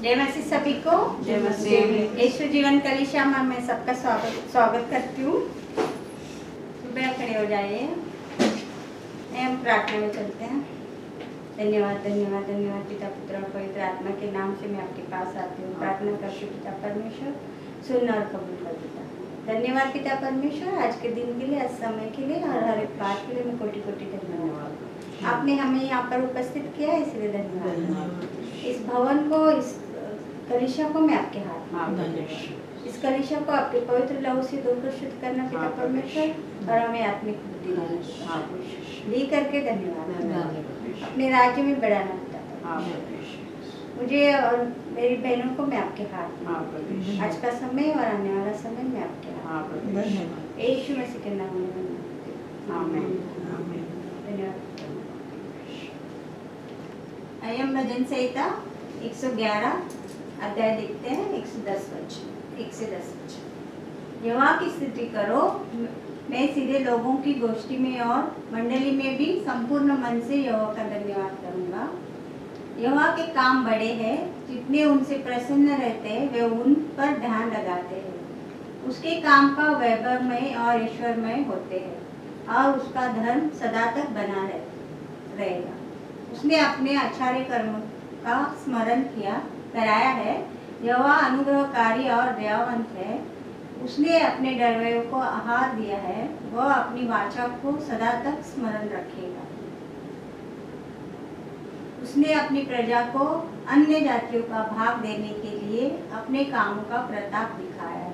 जय मसीह सभी को। जय मसीह। यीशु जीवन कलीसिया में मैं सबका स्वागत करती हूँ। सुबह खड़े हो जाइए, हम प्रार्थना में चलते हैं। धन्यवाद धन्यवाद धन्यवाद पिता पुत्र और पवित्र आत्मा के नाम से मैं आपके पास आती हूँ। प्रार्थना करती हूँ पिता परमेश्वर, सुन और कबूल कर पिता। धन्यवाद पिता परमेश्वर, आज के दिन के लिए, आज समय के लिए और हर एक बात के लिए मैं कोटि कोटि धन्यवाद। आपने हमें यहाँ पर उपस्थित किया है, इसलिए धन्यवाद। इस भवन को, इस कलीसिया को मैं आपके हाथ में, इस कलीसिया को आपके पवित्र लहू से धोकर शुद्ध करना पिता परमेश्वर, और हमें आत्मिक बुद्धि दी करके धन्यवाद। अपने राज्य में बढ़ाना पिता, मुझे और मेरी बहनों को मैं आपके हाथ में, आज का समय और आने वाला समय मैं आपके हाथ में, यीशु मसीह के नाम में धन्यवाद। आइए हम भजन संहिता 111 अध्याय देखते हैं। 110 वचन। यहोवा की स्तुति करो, मैं सीधे लोगों की गोष्ठी में और मंडली में भी संपूर्ण मन से यहोवा का धन्यवाद करूंगा। यहोवा के काम बड़े हैं, जितने उनसे प्रसन्न रहते हैं वे उन पर ध्यान लगाते हैं। उसके काम का वैभवमय और ईश्वरमय होते हैं और उसका धर्म सदा तक बना रहेगा। उसने अपने आचार्य कर्म का स्मरण कराया है। यहोवा अनुग्रहकारी और दयावंत है। उसने अपने डरवैयों को आहार दिया है। वह अपनी वाचा को सदा तक स्मरण रखेगा। उसने अपनी प्रजा को अन्य जातियों का भाग देने के लिए अपने कामों का प्रताप दिखाया है।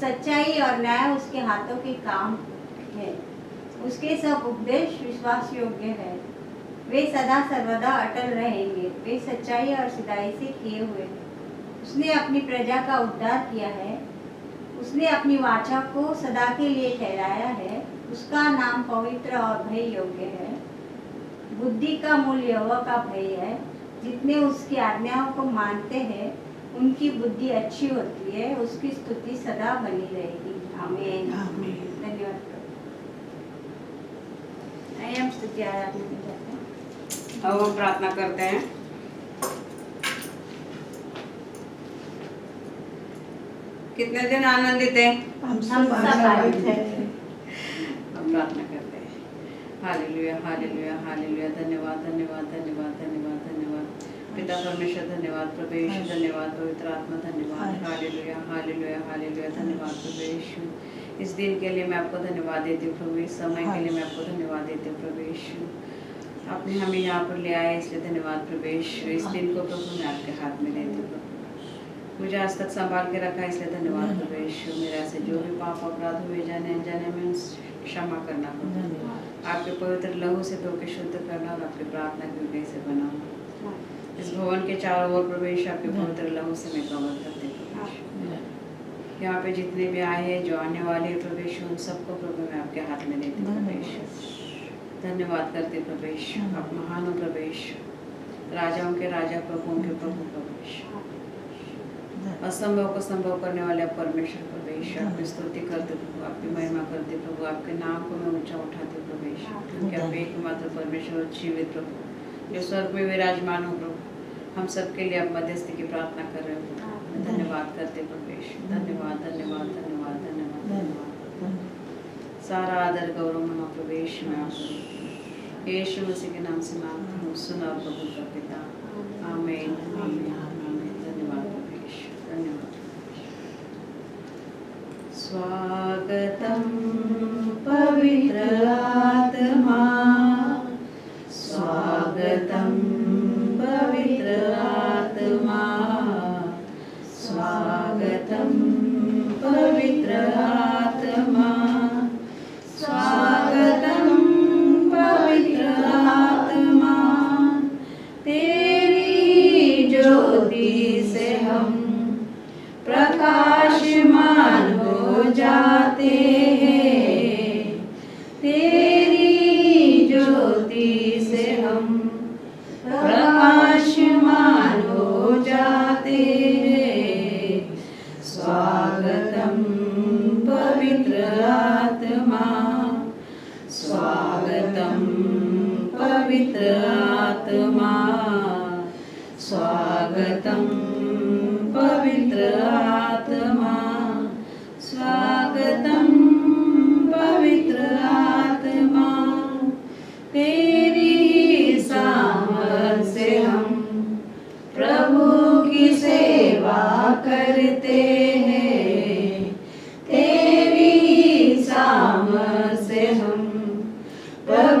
सच्चाई और न्याय उसके हाथों के काम है। उसके सब उपदेश विश्वास योग्य है। वे सदा सर्वदा अटल रहेंगे। वे सच्चाई और सिधाई से किए हुए हैं। उसने अपनी प्रजा का उद्धार किया है। उसने अपनी वाचा को सदा के लिए ठहराया है। उसका नाम पवित्र और भय योग्य है। बुद्धि का मूल यहोवा का भय है। जितने उसकी आज्ञाओं को मानते हैं उनकी बुद्धि अच्छी होती है। उसकी स्तुति सदा बनी रहेगी। आमीन। धन्यवाद। हम स्तुति आराधना में जाते हैं। अब हम प्रार्थना करते हैं। कितने दिन आनंदित हैं? हम सब आनंदित हैं। हम प्रार्थना करते हैं। Hallelujah hallelujah hallelujah. धन्यवाद धन्यवाद धन्यवाद धन्यवाद धन्यवाद पिता परमेश्वर, धन्यवाद प्रभु यीशु, धन्यवाद पवित्र आत्मा, धन्यवाद। Hallelujah hallelujah hallelujah. धन्यवाद प्रभु यीशु, इस दिन के लिए मैं आपको धन्यवाद देती हूँ प्रभु। इस समय के लिए मैं आपको धन्यवाद देती हूँ प्रभु यीशु। आपने हमें यहाँ पर ले आए, इसलिए धन्यवाद प्रभु यीशु। इस दिन को प्रभु मैं आपके हाथ में देती हूँ। मुझे आज तक संभाल के रखा, इसलिए धन्यवाद प्रभु यीशु। मेरा से जो भी पाप अपराध हुए जाने अनजाने में क्षमा करना प्रभु। आपके पवित्र लहू से धो के शुद्ध करना और आपकी प्रार्थना की उद्देश्य से बनाना। इस भवन के चारों ओर प्रवेश आपके पवित्र लहू से मैं कवर करती हूँ। यहाँ पे जितने भी आए हैं, जो आने वाले प्रवेश, उन सबको प्रभु मैं आपके हाथ में देती हूँ प्रवेश। धन्यवाद करते प्रवेश। आप महान हो प्रवेश, राजाओं के राजा, प्रभुओं के प्रभु प्रवेश, असंभव को संभव करने वाले परमेश्वर प्रवेश। आपकी स्तुति करते प्रभु, आपकी महिमा करते प्रभु, आपके नाम को मैं ऊंचा उठाते प्रवेश, क्योंकि आप एकमात्र परमेश्वर और जीवित प्रभु जो स्वर्ग में विराजमान हो प्रभु। हम सबके लिए आप मध्यस्थी की प्रार्थना कर रहे हो। धन्यवाद करते प्रवेश। धन्यवाद धन्यवाद धन्यवाद धन्यवाद धन्यवाद। सारा आदर गौरव मना प्रवेश में आप यीशु मसीह के नाम से मांगता हूँ, सुना और कबूल कर पिता। आमीन आमीन आमीन। धन्यवाद प्रवेश, धन्यवाद। स्वागतम पवित्र आत्मा, स्वागतम पवित्र आत्मा, स्वागतम पवित्र आत्मा, स्वागतम पवित्र आत्मा। तेरी ज्योति से हम प्रकाशमान हो जाते हैं। तेरी ज्योति से हम प्रकाशमान हो जाते हैं। स्वागतम पवित्र आत्मा, स्वागतम पवित्र आत्मा, स्वागतम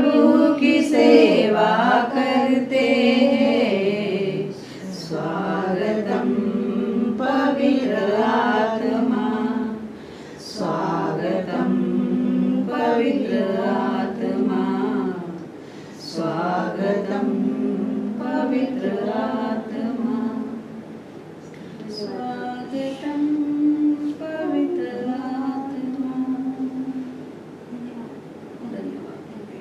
प्रभु की सेवा करते हैं। स्वागतम पवित्र आत्मा, स्वागतम पवित्र आत्मा, स्वागतम पवित्र आत्मा, स्वागतम पवित्र आत्मा। धन्यवाद प्रभु।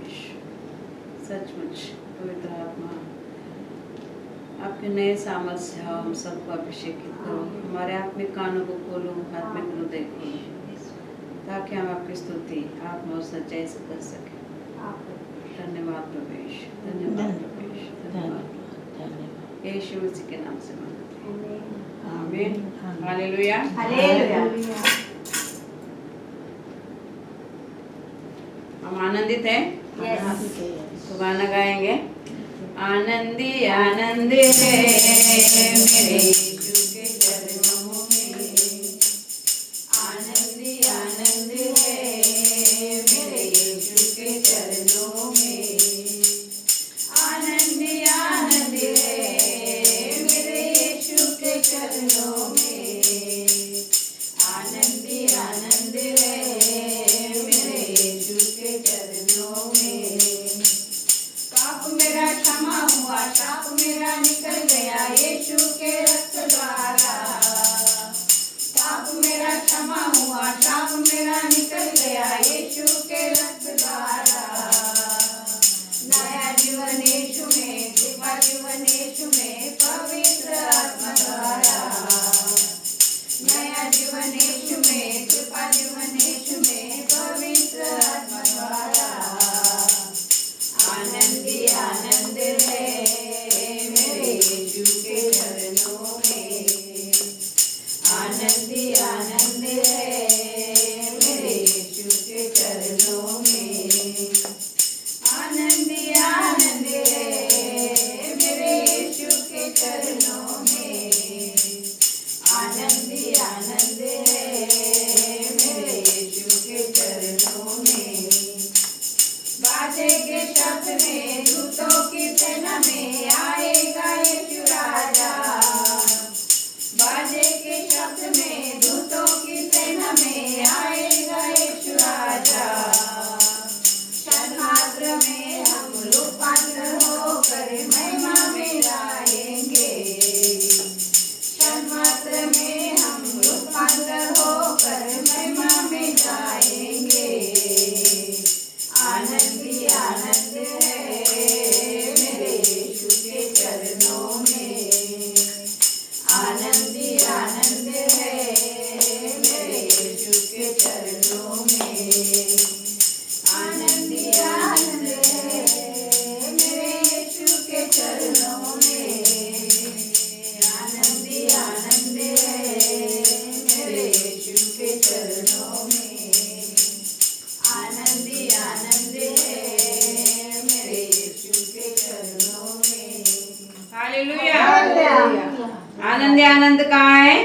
सचमुच पवित्र आत्मा आपके नए सामर्थ से आओ, हम सबको अभिषेकित करो, हमारे आत्मिक कानों को खोलो, आत्मिक हृदय खोलो, ताकि हम आपकी स्तुति आत्मा और सच्चाई से कर सकें। धन्यवाद प्रवेश, धन्यवाद प्रवेश, धन्यवाद। यीशु मसीह के नाम से मांगते हैं, आमीन। Hallelujah, hallelujah. हम आनंदित हैं, यस। तो गाना गाएंगे। आनंदी आनंदी है मेरे यीशु के चरणों में, आनंदी आनंदी है मेरे यीशु के चरणों में, आनंदी आनंदी है मेरे यीशु के चरणों में, आनंदी आनंदी है मेरे यीशु के चरणों में। पाप मेरा क्षमा हुआ, शाप मेरा निकल गया यीशु के रक्त द्वारा। पाप मेरा क्षमा हुआ, शाप मेरा निकल गया यीशु के रक्त द्वारा। नया जीवन यीशु में, कृपा जीवन यीशु में, पवित्र आत्मा द्वारा। नया जीवन यीशु में, कृपा जीवन यीशु में, पवित्र आत्मा द्वारा। आनंदी आनंद है मेरे यीशु के चरणों में, आनंदी आनंद है मेरे यीशु के चरणों में, आनंदी आनंद है मेरे यीशु के चरणों में, आनंदी आनंद है मेरे यीशु के चरणों में। बाजे के शब्द में, दूतों की सेना में आएगा यीशु राजा। बाजे के शब्द में, दूतों की सेना में आएगा यीशु राजा। क्षण मात्र में हम रूपांतर होकर महिमा में जाएंगे। क्षण मात्र में हम रूपांतर होकर महिमा में जाएंगे। आनंदी आनंद है मेरे यीशु के चरणों में, आनंदी आनंद है मेरे यीशु के चरणों में, आनंदी आनंद है मेरे यीशु के चरणों में, आनंदी आनंद है मेरे यीशु के चरणों में, आनंदी आनंद है मेरे यीशु के चरणों में। हालेलुया। आनंद आनंद कहाँ है?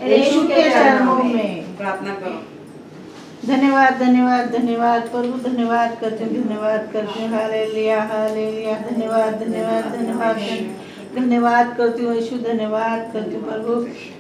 यीशु के चरणों में। प्रार्थना करो। धन्यवाद धन्यवाद धन्यवाद प्रभु, धन्यवाद करते हैं, धन्यवाद करते हैं। Hallelujah hallelujah. धन्यवाद धन्यवाद धन्यवाद धन्यवाद करती हूँ यीशु, धन्यवाद करती हूँ प्रभु।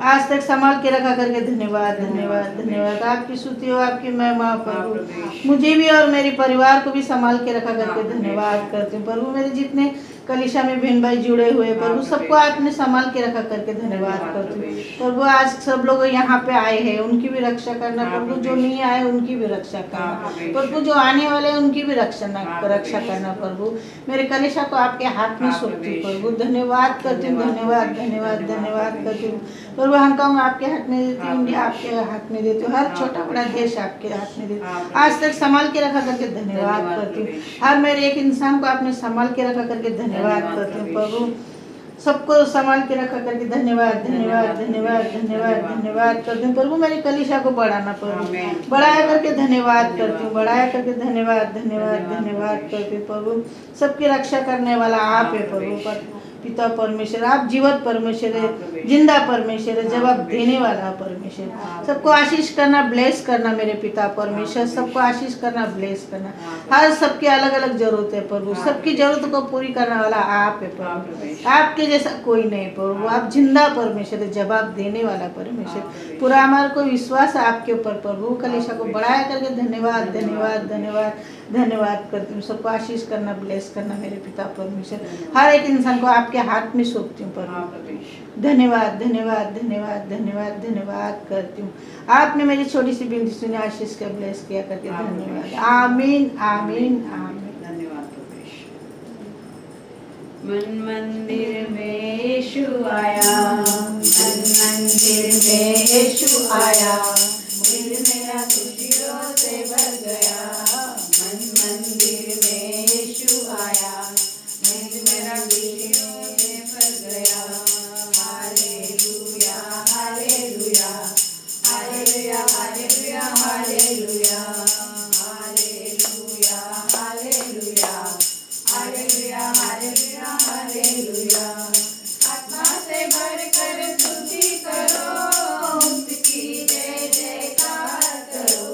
आज तक संभाल के रखा करके धन्यवाद धन्यवाद धन्यवाद। आपकी स्तुति हो, आपकी महिमा प्रभु। मुझे भी और मेरे परिवार को भी संभाल के रखा करके धन्यवाद करती हूँ प्रभु। मेरे जितने कलिशा में बहन भाई जुड़े हुए प्रभु, सबको आपने संभाल के रखा करके धन्यवाद करती हूँ प्रभु। आज सब लोग यहाँ पे आए हैं, उनकी भी रक्षा करना प्रभु। जो नहीं आए उनकी भी रक्षा करना प्रभु। जो आने वाले हैं उनकी भी रक्षा करना प्रभु। मेरे कलिशा को आपके हाथ में सौंपती हूँ प्रभु। धन्यवाद करती हूँ, धन्यवाद धन्यवाद धन्यवाद करती हूँ प्रभु। हांगकांग आपके हाथ में देती हूँ, इंडिया आपके हाथ में देती हूँ, हर छोटा बड़ा देश आपके हाथ में देती हूँ। आज तक संभाल के रखा करके धन्यवाद करती हूँ। हर मेरे एक इंसान को आपने संभाल के रखा करके धन्यवाद करती हूँ प्रभु। सबको संभाल के रखा करके धन्यवाद धन्यवाद धन्यवाद धन्यवाद धन्यवाद करती हूँ प्रभु। मेरी कलिशा को बढ़ाना प्रभु, बढ़ाया करके धन्यवाद करती हूँ, बढ़ाया करके धन्यवाद धन्यवाद धन्यवाद करती हूँ प्रभु। सबकी रक्षा करने वाला आप है प्रभु। पिता परमेश्वर, आप जीवित परमेश्वर है, जिंदा परमेश्वर है, जवाब देने वाला परमेश्वर। सबको आशीष करना, ब्लेस करना मेरे पिता परमेश्वर, सबको आशीष करना, ब्लेस करना। हर सबकी अलग अलग जरूरत है प्रभु, सबकी जरूरत को पूरी करने वाला आप है प्रभु, आपके जैसा कोई नहीं प्रभु। आप जिंदा परमेश्वर है, जवाब देने वाला परमेश्वर। पूरा हमारे को विश्वास है आपके ऊपर प्रभु। कलीसिया को बढ़ाया करके धन्यवाद धन्यवाद धन्यवाद धन्यवाद करती हूँ। सबको आशीष करना, ब्लेस करना मेरे पिता परमेश्वर। हर एक इंसान को आपके हाथ में सौंपती हूँ प्रभु। धन्यवाद धन्यवाद धन्यवाद धन्यवाद धन्यवाद करती हूँ। आपने मेरी छोटी सी विनती सुनी, आशीष का ब्लेस किया करके धन्यवाद। आमीन आमीन आमीन। धन्यवाद मन मंदिर में यीशु आया, मन मंदिर में यीशु आया, दिल मेरा खुशियों से भर गया। मन मंदिर में यीशु आया, दिल मेरा खुशियों से भर गया। Hallelujah hallelujah hallelujah hallelujah hallelujah hallelujah hallelujah hallelujah hallelujah hallelujah. आत्मा से भरकर स्तुति करो, उसकी जय जयकार करो।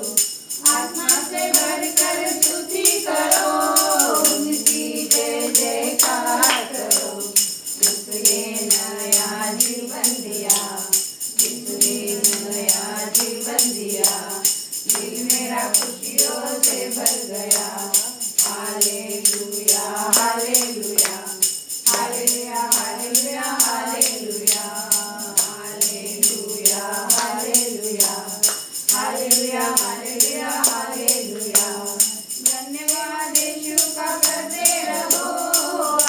आत्मा से भरकर स्तुति करो, उसकी जय जयकार करो। जिसने नया जीवन दिया, जिसने नया जीवन दिया, दिल मेरा खुशियों से भर गया। Hallelujah hallelujah hallelujah hallelujah hallelujah hallelujah hallelujah hallelujah hallelujah hallelujah. धन्यवाद यीशु का करते रहो,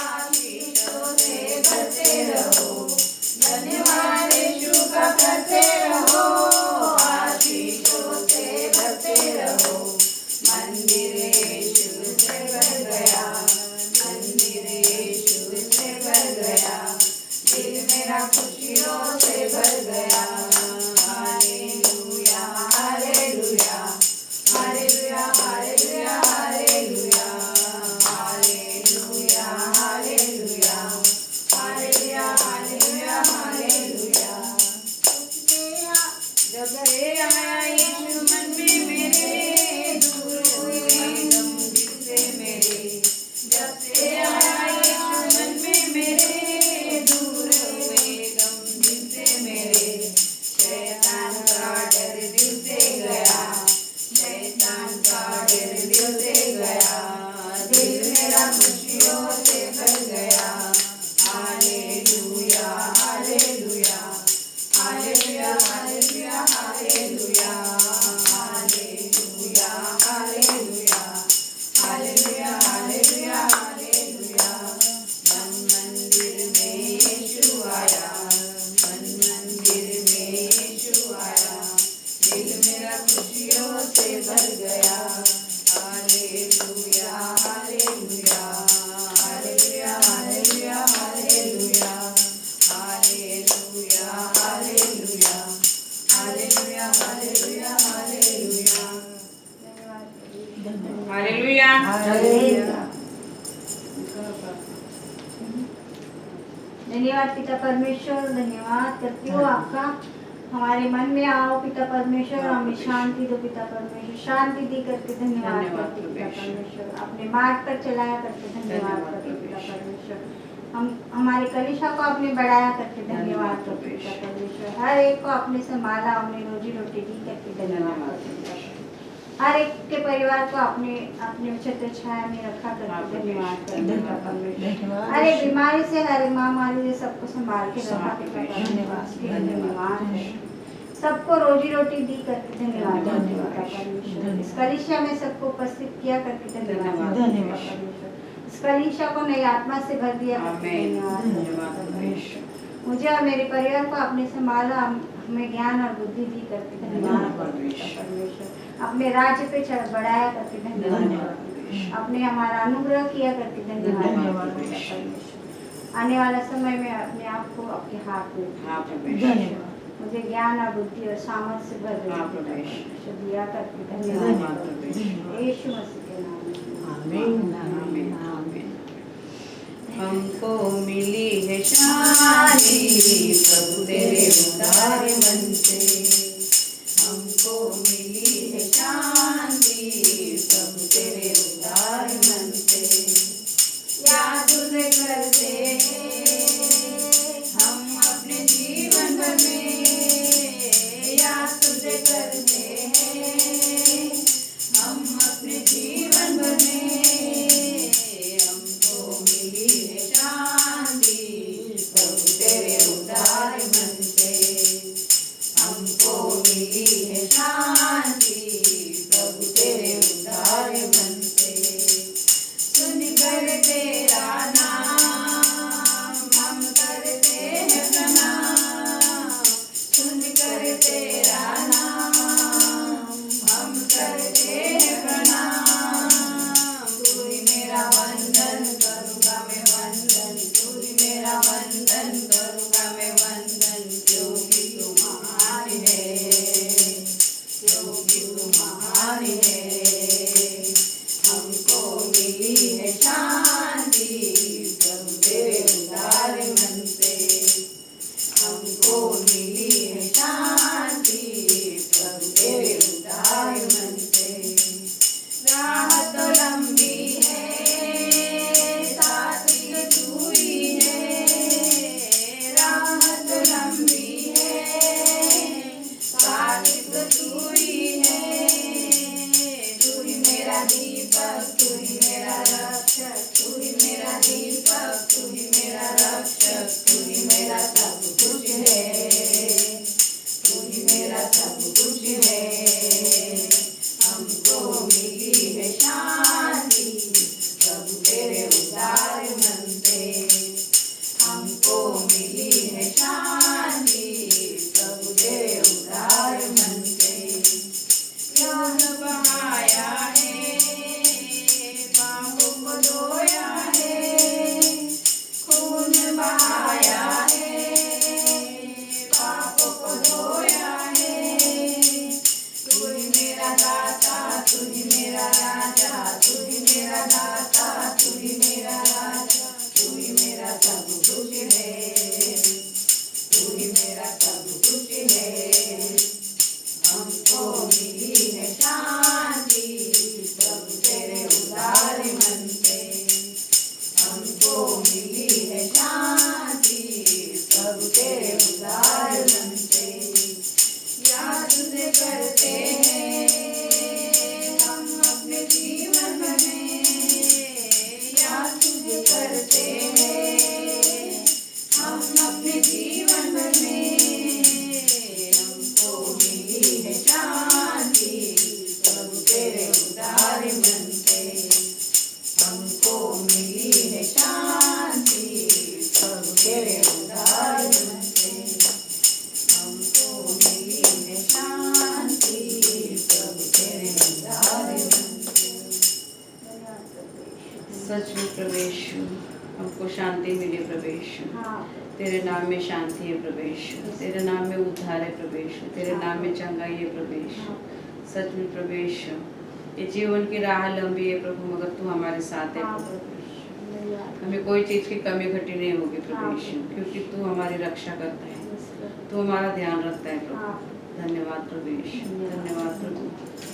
आशीषों से भरते रहो। धन्यवाद यीशु का करते रहो, आशीषों से भरते रहो। मंदिर यीशु से भर गया, मंदिर यीशु से भर गया, दिल मेरा खुशियों से भर गया। Hallelujah hallelujah hallelujah hallelujah hallelujah hallelujah hallelujah hallelujah hallelujah hallelujah. जब से आया यीशु मन में मेरे, दूर हुए गम दिल से मेरे। जब से आया यीशु मन में मेरे, दूर हुए गम दिल से मेरे। शैतान का डर दिल से गया, शैतान का डर दिल से गया, दिल मेरा खुशियों से भर गया। Hallelujah hallelujah hallelujah hallelujah hallelujah hallelujah hallelujah hallelujah hallelujah hallelujah. मन मंदिर में यीशु आया, मन मंदिर में यीशु आया, दिल मेरा खुशियों से भर गया। Hallelujah hallelujah hallelujah hallelujah hallelujah hallelujah hallelujah hallelujah hallelujah hallelujah hallelujah hallelujah. धन्यवाद पिता परमेश्वर, धन्यवाद करती हूँ आपका। हमारे मन में आओ पिता परमेश्वर, हमें शांति दो पिता परमेश्वर, शांति दी करके धन्यवाद करते पिता परमेश्वर। अपने मार्ग पर चलाया करके धन्यवाद करते पिता परमेश्वर। हम हमारे कलीसिया को आपने बढ़ाया करके धन्यवाद करते पिता परमेश्वर। हर एक को आपने संभाला, हमने रोजी रोटी दी करके धन्यवाद करते पिता परमेश्वर। हर एक के परिवार को आपने अपने छत्र छाया में रखा करके धन्यवाद करते पिता परमेश्वर। हर एक बीमारी से, हर एक महामारी से सबको संभाल के रखा पिता परमेश्वर। धन्यवाद है। सबको रोजी रोटी दी करके धन्यवाद पिता परमेश्वर। इस कलीसिया में सबको उपस्थित किया करके धन्यवाद परमेश्वर। इस कलीसिया को नई आत्मा से भर दिया करके धन्यवाद परमेश्वर। मुझे और मेरे परिवार को आपने संभाला, हमें ज्ञान और बुद्धि दी करके धन्यवाद परमेश्वर। अपने राज्य पे बढ़ाया करके धन्यवाद। अपने हमारा अनुग्रह किया करके धन्यवाद परमेश्वर। आने वाला समय में अपने आप को आपके हाथ में धन्यवाद। मुझे ज्ञान और बुद्धि और सामर्थ्य से भर दिया करके धन्यवाद यीशु मसीह के नाम में। आमीन आमीन आमीन। हमको मिली है शांति प्रभु तेरे उदार मन से। हमको मिली है शांति प्रभु तेरे उदार मन से। याद तुझे करते हम अपने जीवन भर में, याद तुझे करते हैं हम अपने जीवन भर में। हमको मिली है शांति प्रभु तेरे उदार मन से। हमको मिली है शांति प्रभु तेरे उदार मन से। सुन कर तेरा नाम हम करते हैं प्रणाम। सुन कर तेरा नाम हम करते हैं प्रणाम। तू ही मेरा वंदन करूँगा मैं वंदन, तू ही मेरा वंदन करूँगा मैं वंदन। क्योंकि तू महान है, क्योंकि तू महान है। हमको मिली है शांति प्रभु तेरे उदार मन से। हमको मिली है शांति प्रभु तेरे उदार मन से। राह तो लंबी है सात्विक तू ही है, राह तो लंबी है सात्विक तू ही है। तू ही मेरा दीपक, तू ही मेरा रक्षक, तू ही मेरा दीपक, तू ही मेरा रक्षक। तू ही मेरा सब कुछ है, तू ही मेरा सब कुछ है। हमको मिली है शांति प्रभु तेरे उदार मन से। हमको मिली है शांति प्रभु तेरे उदार मन से। ज्ञान बहाया है पापों को धोया है, खून बहाया है पापों को धोया है। तू ही मेरा दाता, तू ही मेरा राजा, तू ही मेरा दाता, तू ही मेरा राजा। तू ही मेरा सब कुछ है, तू ही मेरा सब कुछ है। हमको मिली है शांति प्रभु तेरे उदार मन से। हमको मिली है शांति प्रभु तेरे उदार मन से। याद तुझे करते हैं हम अपने जीवन भर में, याद तुझे करते हैं हम अपने जीवन भर में। हमको मिली है शांति प्रभु तेरे उदार मन से। हमको मिली है शांति प्रभु तेरे उदार मन से। हमको मिली है शांति प्रभु तेरे उदार मन से। सच में प्रवेश हमको शांति मिली प्रवेश। हाँ तेरे नाम में शांति है प्रवेश, तेरे नाम में उद्धार है प्रवेश, तेरे नाम में चंगाई है प्रवेश। सच में प्रवेश ये जीवन की राह लंबी है प्रभु, मगर तू हमारे साथ है प्रभु। हमें कोई चीज़ की कमी घटी नहीं होगी प्रवेश, क्योंकि तू हमारी रक्षा करता है, तू हमारा ध्यान रखता है प्रभु। धन्यवाद प्रवेश, धन्यवाद प्रभु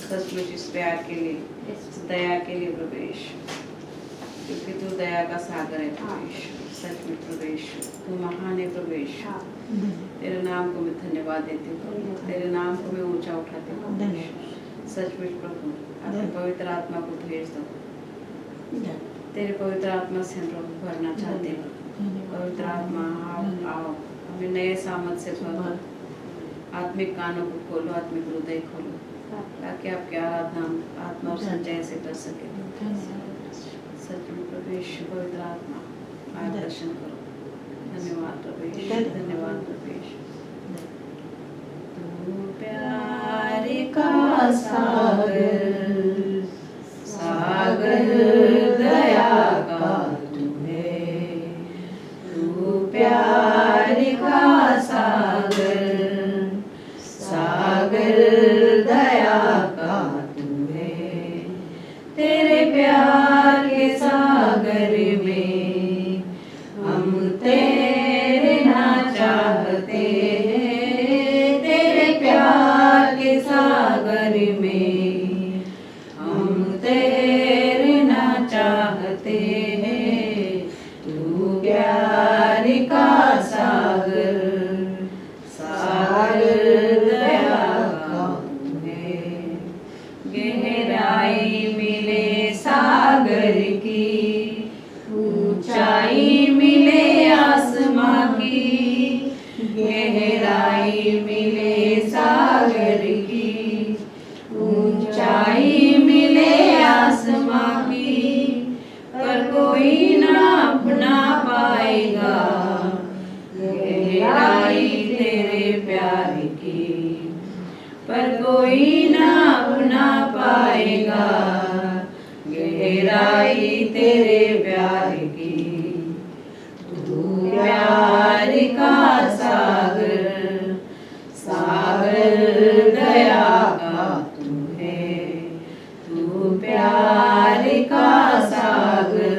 सचमुच इस प्यार के लिए, इस दया के लिए प्रवेश, क्योंकि तू दया का सागर है प्रवेश। सच में प्रवेश तू महान है प्रवेश। तेरे नाम को मैं धन्यवाद देती हूँ, तेरे नाम को मैं ऊंचा उठाती हूँ। सचमुच प्रभु अपने पवित्र आत्मा को भेज दो, तेरे पवित्र आत्मा से हम प्रभु भरना चाहते हैं। पवित्र आत्मा आओ, हमें नए सामर्थ से भरो। आत्मिक कानों को खोलो, आत्मिक हृदय खोलो, ताकि आपके आराधना आत्मा और संचय से कर सके। सच में प्रवेश पवित्र आत्मा मार्गदर्शन करो। धन्यवाद प्रवेश, धन्यवाद प्रवेश। तू प्यार का सागर, सागर दया का तू है। तू प्यार का सागर, सागर दया का तू है। तेरे प्यार के सागर में हम तेरे ऊंचाई मिले आसमां की, गहराई मिले सागर की। ऊंचाई मिले आसमां की, पर कोई ना अपना पाएगा गहराई तेरे प्यार की। पर कोई ना अपना पाएगा गहराई तेरे प्यार की। तू प्यार का सागर, सागर दया का तू है। तू प्यार का सागर,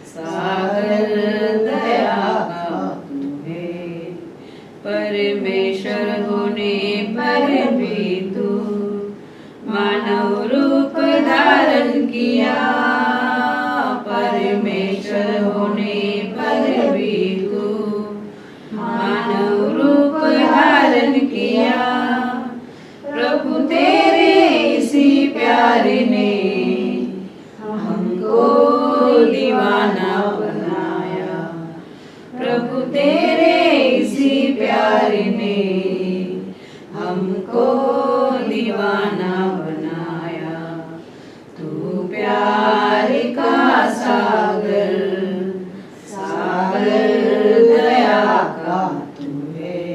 सागर दया का तू है। परमेश्वर होने पर भी तू मानव रूप धारण किया। परमेश्वर होने पर भी तू मानव रूप धारण किया। प्रभु तेरे इसी प्यार ने हमको दीवाना बनाया। प्रभु तेरे इसी प्यार ने हमको दीवाना बनाया। तू प्यार का सागर, सागर दया का तू है।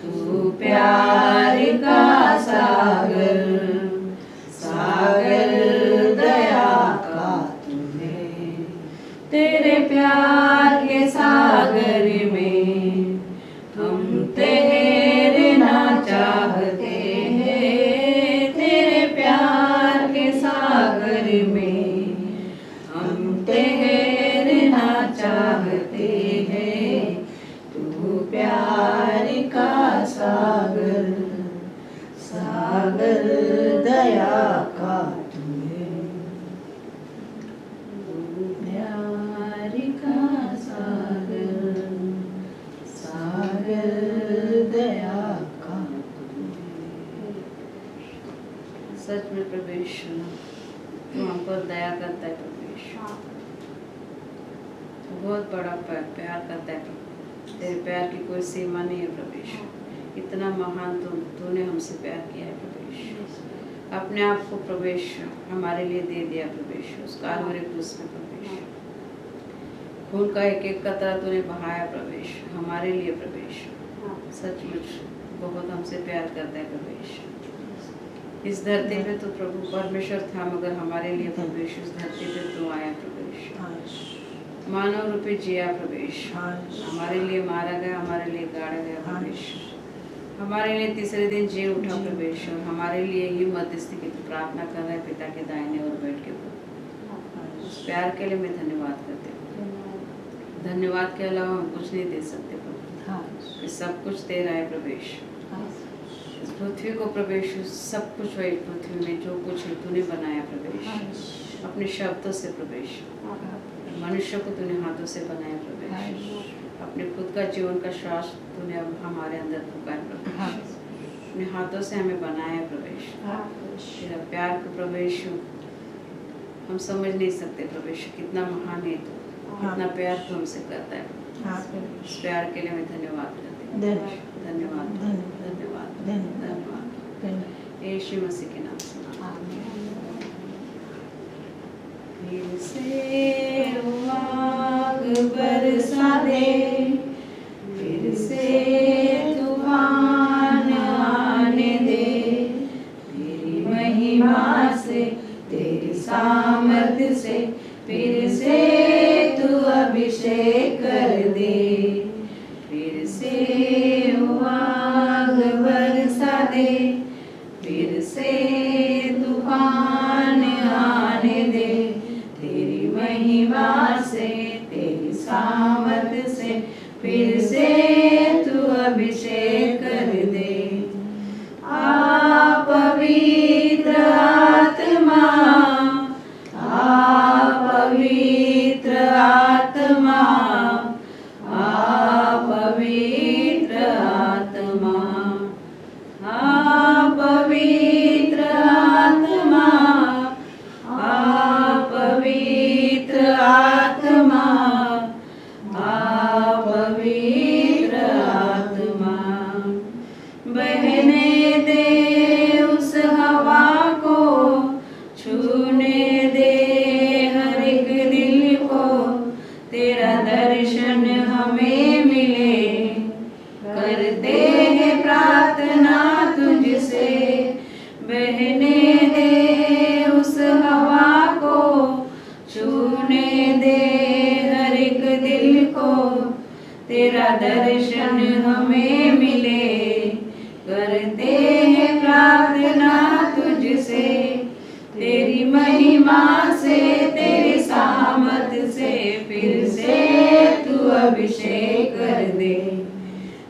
तू प्यार का सागर, सागर दया का तू है। तेरे प्यार के सागर में हम तैरना चाहते हैं। तेरे प्यार के सागर में हम तैरना चाहते हैं। तू प्यार का सागर, सागर दया का तू है। तू प्यार का सागर, सागर दया का तू है। सच में प्रवेश तू हम पर दया करता है प्रवेश। बहुत बड़ा प्यार करता है प्रभु। तेरे प्यार की कोई सीमा नहीं है प्रवेश। इतना महान तूने हमसे प्यार किया है प्रवेश। अपने आप को प्रवेश हमारे लिए दे दिया प्रवेश। उस कालवरी क्रूस में प्रवेश खून का एक एक कतरा तूने बहाया प्रवेश हमारे लिए प्रवेश। सचमुच बहुत हमसे प्यार करता है प्रवेश। इस धरती पे तो प्रभु परमेश्वर था, मगर हमारे लिए प्रवेश इस धरती पे तू आया प्रवेश। मानव रूपी जिया प्रवेश। हमारे लिए मारा गया, हमारे लिए गाड़ा गया प्रवेश। हमारे लिए तीसरे दिन जी उठा प्रवेश। और हमारे लिए ही मध्यस्थी की प्रार्थना कर रहे हैं पिता के दाहिने और बैठ के प्रभु। उस प्यार के लिए मैं धन्यवाद करती हूँ। धन्यवाद के अलावा हम कुछ नहीं दे सकते प्रभु। कि सब कुछ तेरा है प्रवेश। इस पृथ्वी को प्रवेश सब कुछ वही पृथ्वी में जो कुछ है तूने बनाया प्रवेश। अपने शब्दों से प्रवेश। मनुष्य को तूने हाथों से बनाया प्रवेश। अपने खुद का जीवन का श्वास तूने अब हमारे अंदर फूका प्रवेश। अपने हाथों से हमें बनाया प्रवेश। तेरा प्यार का प्रवेश हम समझ नहीं सकते प्रवेश। कितना महान है तू, कितना प्यार तू हमसे करता है। इस प्यार के लिए मैं धन्यवाद करती हूँ। धन्यवाद धन्यवाद धन्यवाद। यीशु मसीह के नाम से फिर से आग बरसा दे, फिर से तूफान आने दे। तेरी महिमा से, तेरी सामर्थ से फिर से तू अभिषेक कर दे। फिर से आग बरसा दे, फिर से तूफान आने दे। तेरी महिमा से, तेरी सामर्थ से फिर से तू अभिषेक कर दे। आ पवित्र आत्मा, आ पवित्र आत्मा, आ पवित्र आत्मा, आ पवित्र आत्मा, आ पवित्र आत्मा। में दे हर एक दिल को, तेरा दर्शन हमें मिले। करते हैं प्रार्थना तुझसे, तेरी महिमा से, तेरी सामत से, फिर से तू अभिषेक कर दे।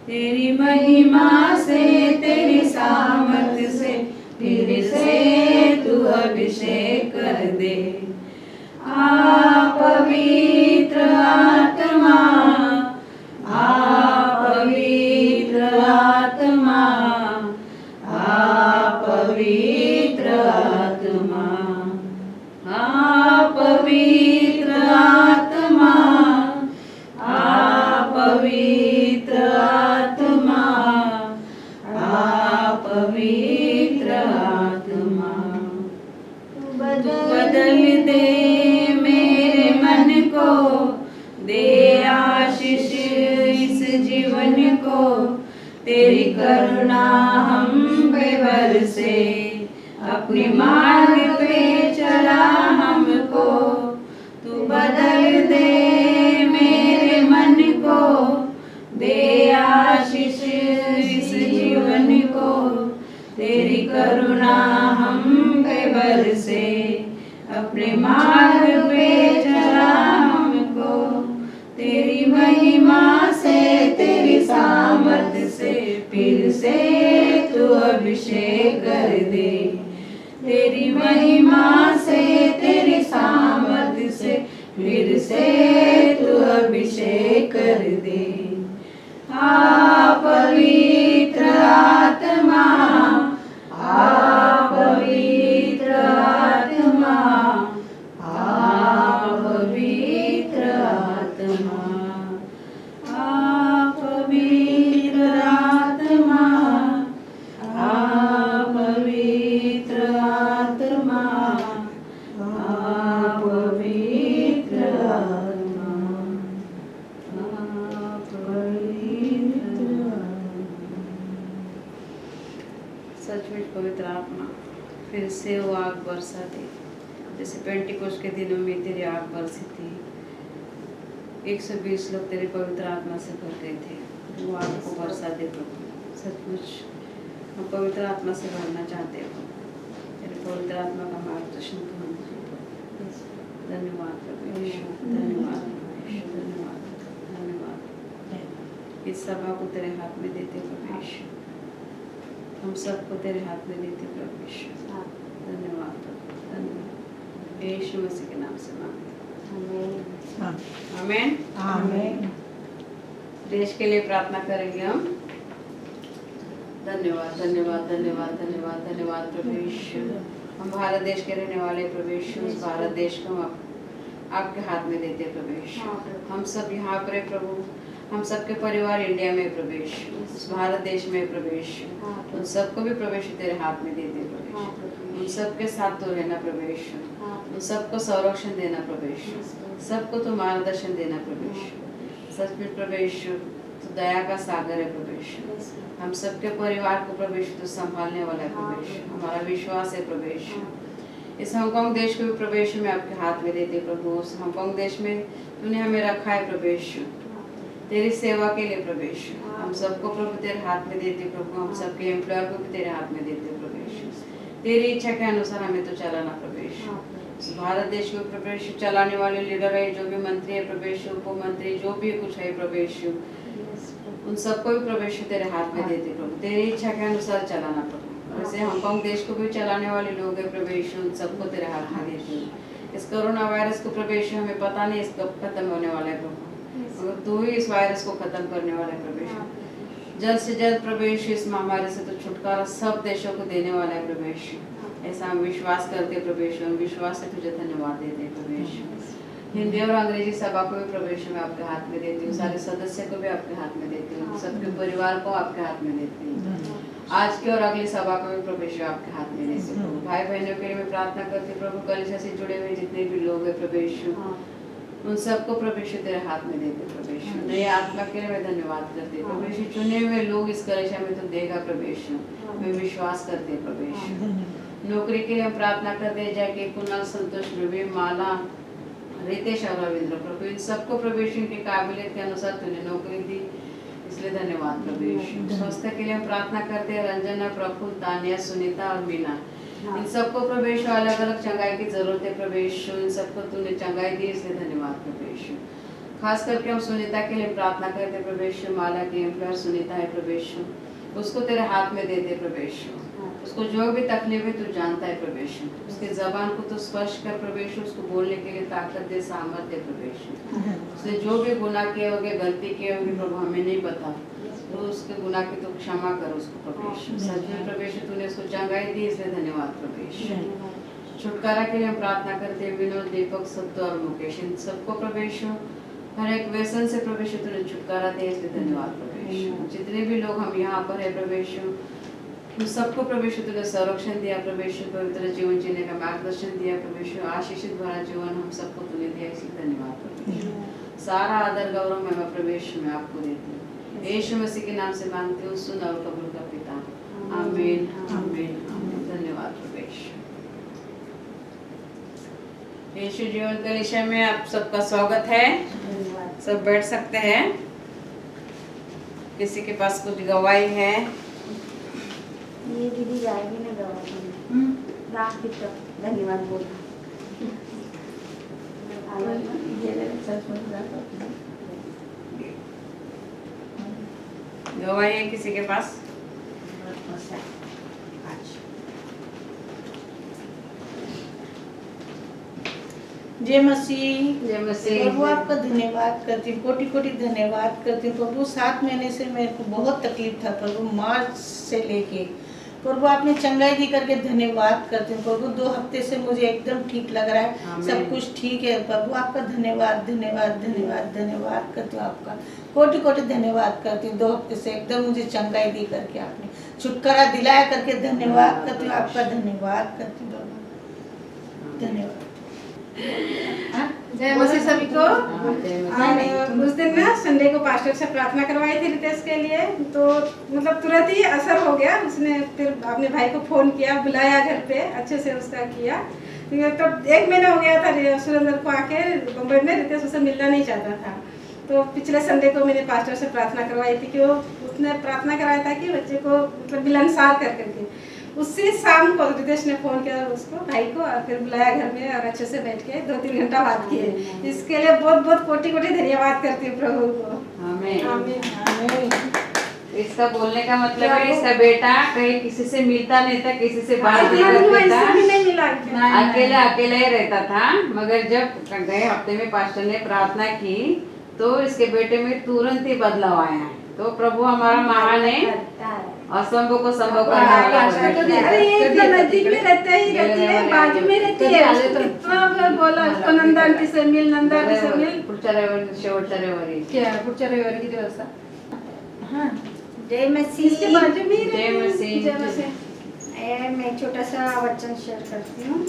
तेरी महिमा से, तेरी सामत से, फिर से तू अभिषेक कर दे। आ पवित्र आत्मा, आ पवित्र आत्मा, आ पवित्र आत्मा, आ पवित्र आत्मा, आ पवित्र आत्मा, आ पवित्र आत्मा। तू बदल दे मेरे मन को, दे आशीष इस जीवन को, तेरी करुणा हम पे बरसे, अपने मार्ग पे चला हमको। तू बदल दे मेरे मन को, दे आशीष इस जीवन को, तेरी करुणा हम पे बरसे, अपने मार्ग पे चला हमको। तेरी महिमा से, तेरी सामर्थ से, फिर से तू अभिषेक कर दे। तेरी महिमा से, तेरी सामर्थ से, फिर से तू अभिषेक कर दे। आ पवित्र आत्मा, आ पवित्र आत्मा, आ पवित्र आत्मा, आ पवित्र आत्मा, आ पवित्र आत्मा, आ पवित्र आत्मा, आ पवित्र। सचमुच पवित्र आत्मा फिर से वो आग बरसा दे, जैसे पेंटिकोस्ट के दिनों में तेरी आग बरसी थी। 120 लोग तेरे पवित्र आत्मा से भर गए थे। वो आग को बरसा दे प्रभु। सचमुच हम पवित्र आत्मा से भरना चाहते हो। तेरे पवित्र आत्मा का मार्गदर्शन तो हम धन्यवाद प्रभु यीशु, धन्यवाद प्रभु यीशु, धन्यवाद धन्यवाद। इस सभा को तेरे हाथ में देते प्रभु यीशु, हम सबको तेरे हाथ में देते प्रभु यीशु। धन्यवाद प्रभु, धन्यवाद। यीशु मसीह के नाम से मांगते आमीन आमीन। देश के लिए प्रार्थना करेंगे हम। धन्यवाद धन्यवाद धन्यवाद धन्यवाद धन्यवाद प्रभु यीशु। हम भारत देश के रहने वाले प्रभु यीशु, उस भारत देश को हम आपके हाथ में देते प्रभु यीशु। हम सब यहाँ पर प्रभु, हम सबके परिवार इंडिया में प्रभु यीशु, उस भारत देश में प्रभु यीशु, उन सबको भी प्रभु यीशु तेरे हाथ में देते प्रभु यीशु। उन सबके साथ तो रहना प्रभु यीशु, उन सबको संरक्षण देना प्रभु यीशु, सबको तो मार्गदर्शन देना प्रभु यीशु। सच में प्रभु यीशु तो दया का सागर है प्रभु यीशु। हम सबके परिवार को प्रभु यीशु तो संभालने वाला है प्रभु यीशु। हमारा विश्वास है प्रभु यीशु। इस हांगकांग देश को भी प्रभु यीशु में आपके हाथ में देते प्रभु। उस हांगकांग देश में तूने हमें रखा है प्रभु यीशु, तेरी सेवा के लिए प्रभु यीशु। हम सबको प्रभु तेरे हाथ में देते प्रभु। हम सबके एम्प्लॉयर को भी तेरे हाथ में देते प्रभु यीशु। तेरी इच्छा के अनुसार हमें तो चलाना प्रभु यीशु। भारत देश को प्रभु यीशु चलाने वाले लीडर है, जो भी मंत्री है प्रभु यीशु, उप मंत्री जो भी कुछ है प्रभु यीशु, उन सबको भी प्रभु यीशु तेरे हाथ में देते प्रभु। तेरी इच्छा के अनुसार चलाना प्रभु। वैसे हांगकांग देश को भी चलाने वाले लोग हैं प्रभु यीशु, उन सबको तेरे हाथ में देते हैं। इस कोरोना वायरस को प्रभु यीशु हमें पता नहीं इसका खत्म होने वाला है प्रभु, मगर तू ही इस वायरस को खत्म करने वाला है प्रभु यीशु। जल्द से जल्द प्रभु यीशु इस महामारी से तो छुटकारा सब देशों को देने वाला है प्रभु यीशु। ऐसा हम विश्वास करते प्रभु यीशु। हम विश्वास से तुझे धन्यवाद देते प्रभु यीशु। हिंदी और अंग्रेजी सभा को भी प्रभु यीशु मैं आपके हाथ में देती हूँ। सारे सदस्य को भी आपके हाथ में देती हूँ। सबके परिवार को आपके हाथ में देती हूँ। आज की और अगली सभा को भी प्रभु यीशु आपके हाथ में देती हूँ। भाई बहनों के लिए मैं प्रार्थना करती हूँ प्रभु। कलीसिया से जुड़े हुए जितने भी लोग हैं प्रभु यीशु, उन सबको प्रभु यीशु तेरे हाथ में देते प्रभु यीशु। नए आत्मा के लिए मैं धन्यवाद करती हूँ प्रभु यीशु। चुने हुए लोग इस कलीसिया में तो देगा प्रभु यीशु, मैं विश्वास करती हूँ प्रभु यीशु। नौकरी के लिए हम प्रार्थना करते हैं, जैसे कुणाल, संतोष, रवि, माला, रितेश और रविंद्र प्रभु, इन सबको प्रभु यीशु इनके काबिलियत के अनुसार तूने नौकरी दी, इसलिए धन्यवाद प्रभु यीशु। स्वास्थ्य के लिए हम प्रार्थना करते हैं, रंजना, प्रफुल्ल, तानिया, सुनीता और मीना, इन सबको प्रभु यीशु अलग अलग चंगाई की जरूरत है प्रभु यीशु, इन सबको तूने चंगाई दी, इसलिए धन्यवाद प्रभु यीशु। खास करके हम सुनीता के लिए प्रार्थना करते प्रभु यीशु, माला की एम्प्लॉयर सुनीता है प्रभु यीशु, उसको तेरे हाथ में दे दे प्रभु यीशु, उसको जो भी तकलीफ है तू जानता है प्रभु यीशु, उसके जबान को तू स्पर्श कर प्रभु यीशु, उसको बोलने के लिए ताकत दे, सामर्थ्य प्रभु यीशु। उसने जो भी गुनाह किए होंगे, गलती किए होंगे प्रभु हमें नहीं पता, तो उसके गुनाह की तो क्षमा कर उसको प्रभु यीशु। सच में प्रभु यीशु तूने उसको चंगाई दी, इसलिए धन्यवाद प्रभु यीशु। छुटकारा के लिए हम प्रार्थना करते हैं, विनोद, दीपक, सत्य और मुकेश, इन सबको प्रभु यीशु हर एक व्यसन से प्रभु यीशु तूने छुटकारा दिया, इसलिए धन्यवाद प्रभु यीशु। जितने भी लोग हम यहाँ पर है प्रभु यीशु, उन सबको प्रभु यीशु तूने संरक्षण दिया प्रभु यीशु, पवित्र जीवन जीने का मार्गदर्शन दिया प्रभु यीशु, आशीषित भरा जीवन हम सबको तूने दिया, इसलिए धन्यवाद प्रभु यीशु। सारा आदर गौरव मैं प्रभु यीशु में आपको देती हूँ, यीशु मसीह के नाम से मांगती हूँ, सुन और कबूल कर पिता, आमीन आमीन आमीन। धन्यवाद प्रभु यीशु। यीशु जीवन कलीसिया में आप सबका स्वागत है, सब बैठ सकते हैं। किसी के पास कुछ गवाही है? ये दीदी जाएगी ना दवा रात तक, धन्यवाद बोला। गवाही है किसी के पास? जय मसीह। जय मसीह। प्रभु आपका धन्यवाद करती हूँ, कोटि कोटि धन्यवाद करती हूँ प्रभु। 7 महीने से मेरे को बहुत तकलीफ था प्रभु, मार्च से लेके प्रभु आपने चंगाई दी करके धन्यवाद करती हूँ प्रभु। 2 हफ्ते से मुझे एकदम ठीक लग रहा है, सब कुछ ठीक है प्रभु। आपका धन्यवाद धन्यवाद धन्यवाद धन्यवाद करती हूँ, आपका कोटि कोटि धन्यवाद करती हूँ। 2 हफ्ते से एकदम मुझे चंगाई दी करके, आपने छुटकारा दिलाया करके धन्यवाद करती हूँ, आपका धन्यवाद करती हूँ प्रभु, धन्यवाद। जय मसीह सभी को। उस दिन ना संडे को पास्टर से प्रार्थना करवाई थी रितेश के लिए, तो मतलब तुरंत ही असर हो गया। उसने फिर अपने भाई को फोन किया, बुलाया घर पे, अच्छे से उसका किया। तो 1 महीना हो गया था सुरेंद्र को आके बम्बई में, रितेश उससे मिलना नहीं चाहता था। तो पिछले संडे को मैंने पास्टर से प्रार्थना करवाई थी कि उसने प्रार्थना कराया था कि बच्चे को मतलब मिलनसार कर करके। उससे शाम को रितेश ने फोन किया उसको, भाई को, और फिर बुलाया घर में और अच्छे से बैठ के 2-3 घंटा बात किए। इसके लिए बहुत बहुत कोटि कोटि धन्यवाद करती हूँ प्रभु को। आमीन आमीन। इसका बोलने का मतलब है इसका बेटा कहीं किसी से मिलता नहीं था, किसी से बात नहीं करता था, नहीं मिला, अकेला अकेला ही रहता था। मगर जब गए हफ्ते में पास्टर ने प्रार्थना की तो इसके बेटे में तुरंत ही बदलाव आया है। तो प्रभु हमारा महान है, असंभव को संभव करने वाला है। अरे ये इतना नजदीक में रहती है, बाजू में रहती है। कितना बोला उसको, नंदा आंटी से मिल, नंदा आंटी से मिल। पुढच्या रविवारी, शेवटच्या रविवारी क्या पुढच्या रविवारी किती वाजता? हाँ, जय मसीह। इसके बाजू में ही जय मसीह। जय मसीह। मैं छोटा सा वचन शेयर करती हूँ।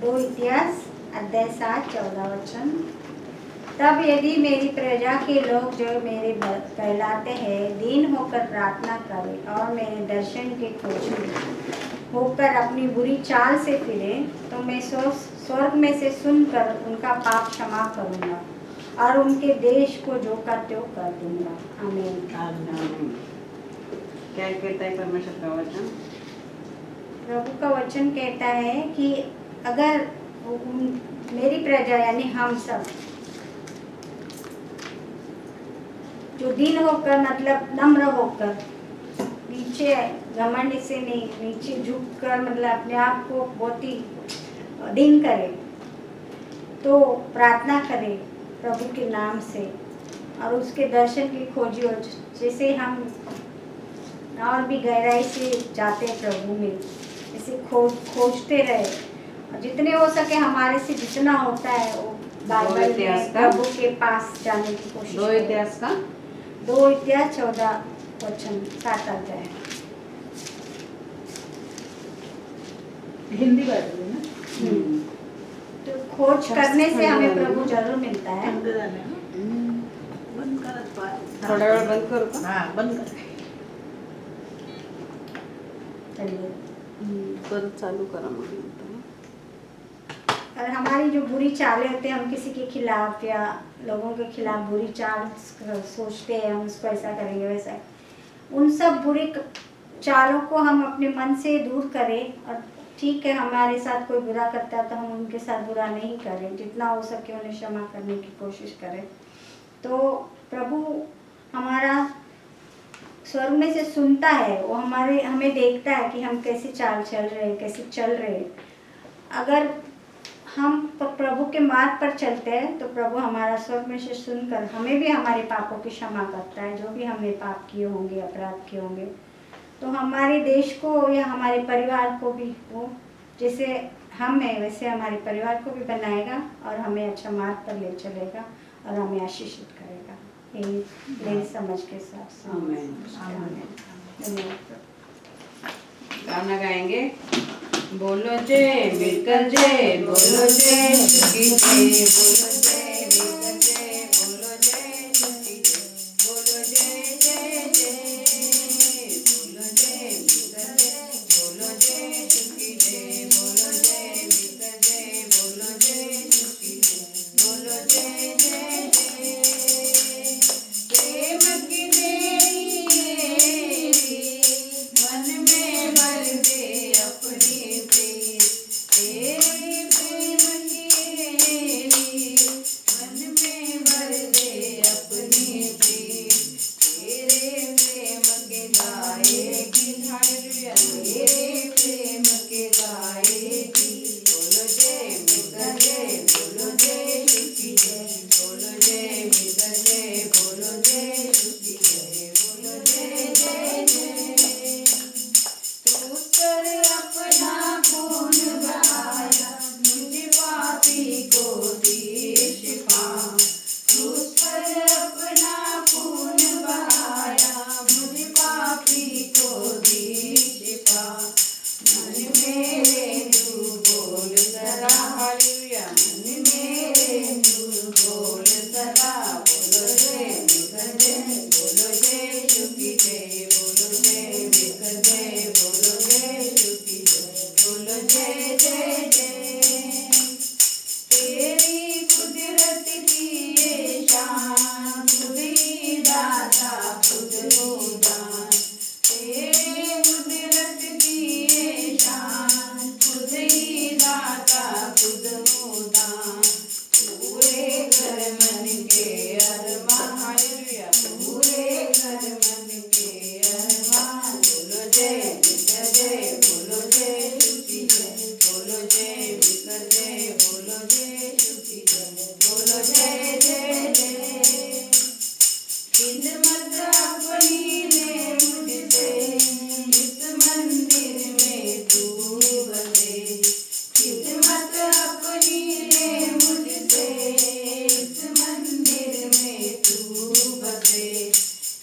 2 इतिहास अध्याय 7-14 वचन। तब यदि मेरी प्रजा के लोग जो मेरे कहलाते हैं दीन होकर प्रार्थना करें और मेरे दर्शन के खोजी होकर अपनी बुरी चाल से फिरे, तो मैं स्वर्ग में से सुनकर उनका पाप क्षमा करूँगा और उनके देश को जो का त्यों कर दूंगा। आमीन। क्या कहता है परमेश्वर का वचन? प्रभु का वचन कहता है कि अगर मेरी प्रजा यानी हम सब जो दीन होकर मतलब नम्र होकर, नीचे घमंड से नहीं, नीचे झुककर मतलब अपने आप को बहुत ही दीन करे, तो प्रार्थना करे प्रभु के नाम से और उसके दर्शन की खोजी हो। जैसे हम और भी गहराई से जाते हैं प्रभु में, जैसे खोजते रहे और जितने हो सके हमारे से जितना होता है वो बाइबल में प्रभु के पास जाने की कोशिश। 2 इतिहास का 2 इतिहास 14 वचन 7 अध्याय। हिंदी बाइबल है ना? तो खोज करने से हमें प्रभु जरूर मिलता है। बंद कर, थोड़ा वेळ बंद करू का? हाँ बंद कर। चलिए परत चालू करा मग नंतर. और हमारी जो बुरी चालें होती हैं, हम किसी के खिलाफ या लोगों के खिलाफ बुरी चाल सोचते हैं, हम उसको ऐसा करेंगे वैसा, उन सब बुरी चालों को हम अपने मन से दूर करें। और ठीक है, हमारे साथ कोई बुरा करता है तो हम उनके साथ बुरा नहीं करें, जितना हो सके उन्हें क्षमा करने की कोशिश करें। तो प्रभु हमारा स्वर्ग में से सुनता है, वो हमें देखता है कि हम कैसे चाल चल रहे हैं, कैसे चल रहे हैं। अगर हम प्रभु के मार्ग पर चलते हैं तो प्रभु हमारा स्वर्ग में से सुनकर हमें भी हमारे पापों की क्षमा करता है, जो भी हमने पाप किए होंगे, अपराध किए होंगे। तो हमारे देश को या हमारे परिवार को भी वो जैसे हम हैं वैसे हमारे परिवार को भी बनाएगा और हमें अच्छा मार्ग पर ले चलेगा और हमें आशीषित करेगा। यही मेरी समझ के हिसाब से। आमीन। धन्यवाद। गाना गाएंगे। बोलो जय मिलकर जय, बोलो जय झुकी जय, बोलो जय मिलकर जय, बोलो जय झुकी जय, बोलो जय जय जय, बोलो जय मिलकर जय, बोलो जय झुकी जय, बोलो जय मिलकर जय, बोलो जय झुकी जय, बोलो जय जय जय। प्रेम की मेरी मन में भर दे अपनी प्रीत, तेरे प्रेम की मेरी मन में भर दे अपनी प्रीत, तेरे प्रेम के गाएगी हालेलुया, तेरे प्रेम के गाएगी। बोलो जय मिलकर जय, बोलो जय झुकी जय, बोलो जय मिलकर जय, बोलो जय झुकी जय, बोलो जय जय जय। क्रूस पर अपना खून बहाया, मुझे पापी को दी शिफा, क्रूस पर अपना खून बहाया, मुझे पापी को दी शिफा। मन मेरे तू बोल सदा हालेलुया, मन मेरे तू बोल सदा। बोलो जय मिलकर जय, बोलो जय झुकी जय, बोलो जय मिलकर जय, बोलो जय झुकी जय, बोलो जय जय जय। तेरी कुदरत की ये शान, खुद ही दाता खुद हो दान, तेरी कुदरत की ये शान, खुद ही दाता खुद हो दान। पूरे घर मन के अरमान हालेलुया, पूरे घर मन के अरमान। बोलो जय मिलकर जय, बोलो जय झुकी जय, बोलो जय मिलकर जय, बोलो जय झुकी जय, बोलो जय जय जय। खिदमत अपनी ले मुझसे, इस मंदिर में तू बसे, खिदमत अपनी ले मुझसे, इस मंदिर में तू बसे।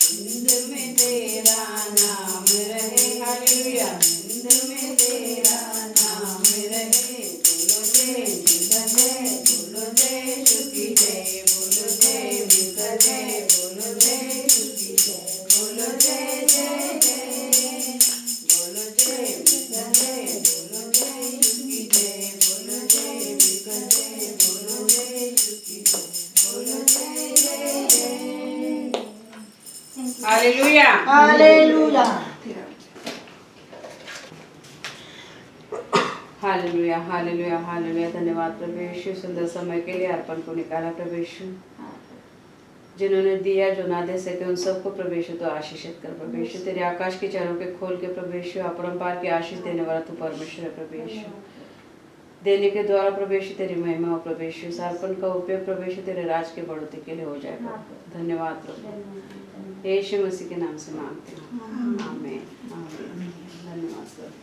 हिंद में तेरा नाम रहे हालेलुया, हिंद में तेरा नाम रहे। बोलो जय मिलकर जय, बोलो जय झुकी जय, बोलो जय मिलकर जय, बोलो जय झुकी जय, बोलो जय जय जय। बोलो जय मिलकर जय, बोलो जय झुकी जय, बोलो जय मिलकर जय, बोलो जय झुकी जय, बोलो जय जय जय। Hallelujah. Hallelujah. Hallelujah hallelujah hallelujah. धन्यवाद प्रभु यीशु, सुंदर समय के लिए अर्पण को निकाला प्रभु यीशु। जिन्होंने दिया जो ना दे सके उन सबको प्रभु यीशु तो आशीषित कर प्रभु यीशु। तेरे आकाश के चारों के खोल के प्रभु यीशु, अपरंपार की आशीष देने वाला तू परमेश्वर है प्रभु यीशु। देने के द्वारा प्रभु यीशु तेरी महिमा हो प्रभु यीशु। इस अर्पण का उपयोग प्रभु यीशु तेरे राज के बढ़ोतरी के लिए हो जाए प्रभु। धन्यवाद प्रभु, यीशु मसीह के नाम से मांगते हैं, आमीन आमीन। धन्यवाद प्रभु।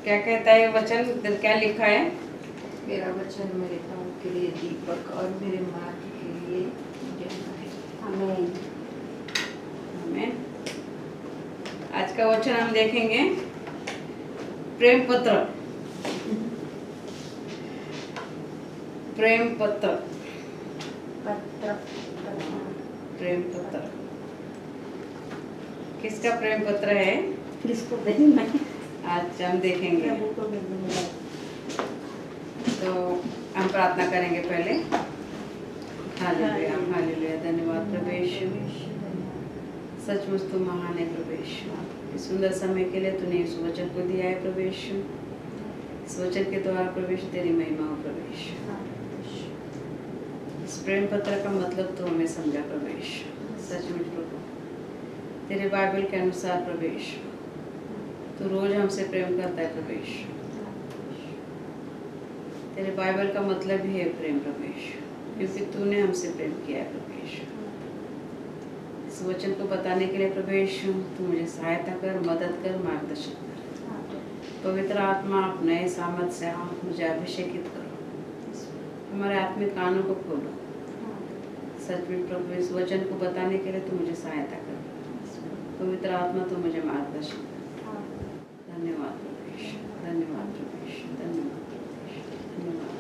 क्या कहता है वचन, क्या लिखा है? मेरा वचन मेरे पाँव के लिए दीपक और मेरे मार्ग के लिए ज्ञान है। आमीन आमीन। आज का वचन हम देखेंगे प्रेम पत्र। प्रेम पत्र, पत्र प्रेम पत्र किसका प्रेम पत्र है? किसको देना? आज हम देखेंगे। प्रभु को देना। तो हम प्रार्थना करेंगे पहले। Hallelujah hallelujah. धन्यवाद प्रभु यीशु, सचमुच तू महान है प्रभु यीशु। इस सुंदर समय के लिए तूने इस वचन को दिया है प्रभु यीशु। इस वचन के द्वारा प्रभु यीशु तेरी महिमा हो प्रभु यीशु। इस प्रेम पत्र का मतलब तो हमें समझा प्रभु यीशु। सचमुच प्रभु तेरे बाइबल के अनुसार प्रभु यीशु तू रोज हमसे प्रेम करता है प्रभु यीशु। तेरे बाइबल का मतलब ही है प्रेम प्रभु यीशु, क्योंकि तूने हमसे प्रेम किया है प्रभु यीशु। इस वचन को बताने के लिए प्रभु यीशु तू मुझे सहायता कर, मदद कर, मार्गदर्शन कर। पवित्र आत्मा आप नए सामर्थ से आप मुझे अभिषेकित करो, हमारे आत्मिक कानों को खोलो। सच में प्रभु इस वचन को बताने के लिए तू मुझे सहायता कर। पवित्र आत्मा तू मुझे मार्गदर्शन कर। धन्यवाद प्रभु यीशु, धन्यवाद प्रभु यीशु, धन्यवाद प्रभु यीशु, धन्यवाद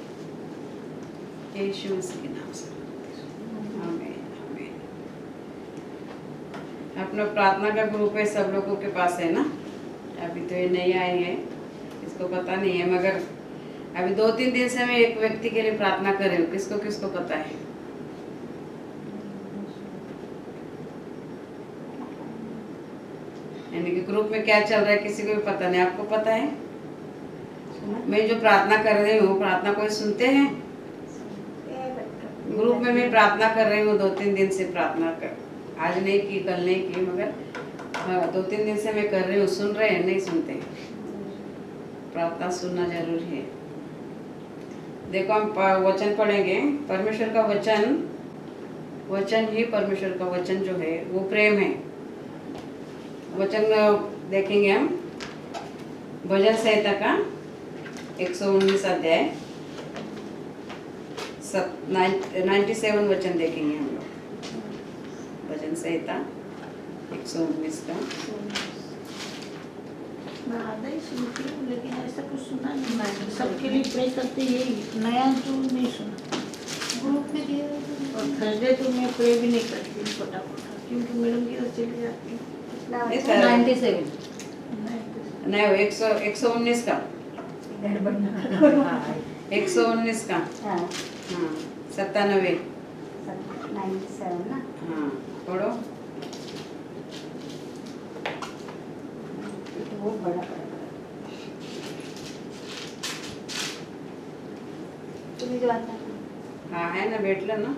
यीशु मसीह के नाम से। आमीन आमीन। अपना प्रार्थना का ग्रुप है, सब लोगों के पास है ना। अभी तो ये नई आई है, इसको पता नहीं है, मगर अभी 2-3 दिन से मैं एक व्यक्ति के लिए प्रार्थना कर रही हूँ। किसको किसको पता है? यानी कि ग्रुप में क्या चल रहा है किसी को भी पता नहीं। आपको पता है? मैं जो प्रार्थना कर रही हूँ, प्रार्थना कोई सुनते हैं? ग्रुप में मैं प्रार्थना कर रही हूँ 2-3 दिन से। प्रार्थना कर आज नहीं की, कल नहीं की, मगर हाँ 2-3 दिन से मैं कर रही हूँ। सुन रहे हैं? नहीं सुनते। प्रार्थना सुनना जरूरी है। देखो हम वचन पढ़ेंगे। परमेश्वर का वचन ही परमेश्वर का वचन जो है वो प्रेम है। वचन देखेंगे हम भजन संहिता का 119 अध्याय 97 वचन देखेंगे हम लोग। भजन संहिता 119 का। मैं आधा ही सुनती हूँ, लेकिन ऐसा कुछ सुना नहीं। सबके लिए प्रे करते यही, नया जो नहीं सुना। ग्रुप में दिया और थर्सडे तो मैं प्रे भी नहीं करती हूँ फटाफट, क्योंकि मैडम की तरफ चली जाती हूँ। 97 नहीं, 119 का 119 का हाँ हाँ 97 97 ना। हाँ पढ़ो। वो बड़ा बड़ा तुम्ही जो आता हाँ है ना, भेटलं ना।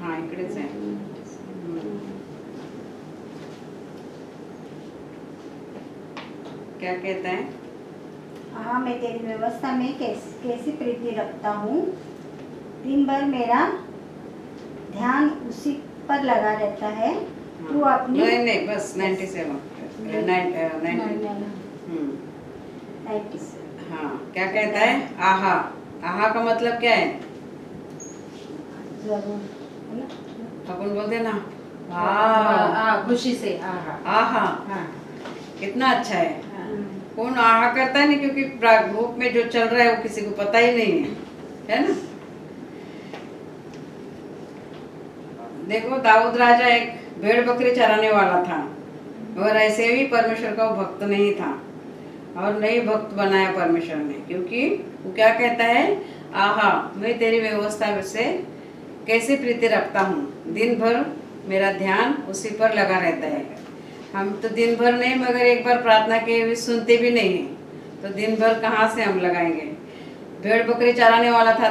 हाँ इकडेच आहे। क्या कहता है? हाँ मैं तेरी व्यवस्था में कैसी प्रीति रखता हूँ। दिन भर मेरा ध्यान उसी पर लगा रहता है। तू अपनी नहीं बस 97 हाँ क्या कहता है? आहा। आहा का मतलब क्या है? जरूर है ना? अपन बोलते ना खुशी से आहा। आहा हाँ कितना अच्छा है। हाँ कौन आहा करता है? नहीं, क्योंकि ग्रुप में जो चल रहा है वो किसी को पता ही नहीं है ना। देखो दाऊद राजा एक भेड़ बकरी चराने वाला था, और ऐसे भी परमेश्वर का वो भक्त नहीं था, और नहीं भक्त बनाया परमेश्वर ने, क्योंकि वो क्या कहता है? आहा मैं तेरी व्यवस्था से कैसे प्रीति रखता हूँ। दिन भर मेरा ध्यान उसी पर लगा रहता है। हम तो दिन भर नहीं, मगर एक बार प्रार्थना के भी सुनते भी नहीं हैं, तो दिन भर कहाँ से हम लगाएंगे। भेड़ बकरी चराने वाला था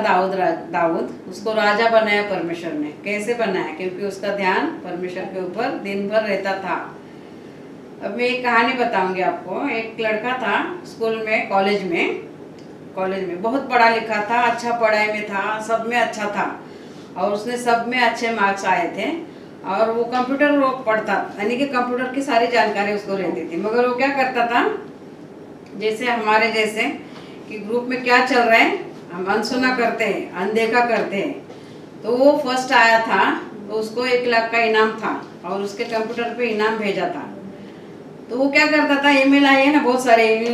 दाऊद, उसको राजा बनाया परमेश्वर ने। कैसे बनाया? क्योंकि उसका ध्यान परमेश्वर के ऊपर दिन भर रहता था। अब मैं एक कहानी बताऊंगी आपको। एक लड़का था स्कूल में, कॉलेज में बहुत पढ़ा लिखा था, अच्छा पढ़ाई में था, सब में अच्छा था, और उसने सब में अच्छे मार्क्स आए थे, और वो कंप्यूटर वो पढ़ता, यानी कि कंप्यूटर की सारी जानकारी उसको रहती थी। मगर वो क्या करता था, जैसे हमारे जैसे कि ग्रुप में क्या चल रहा है हम अनसुना करते हैं, अनदेखा करते हैं। तो वो फर्स्ट आया था, तो उसको 1 लाख का इनाम था, और उसके कंप्यूटर पे इनाम भेजा था। तो वो क्या करता था, ईमेल आए ना बहुत सारे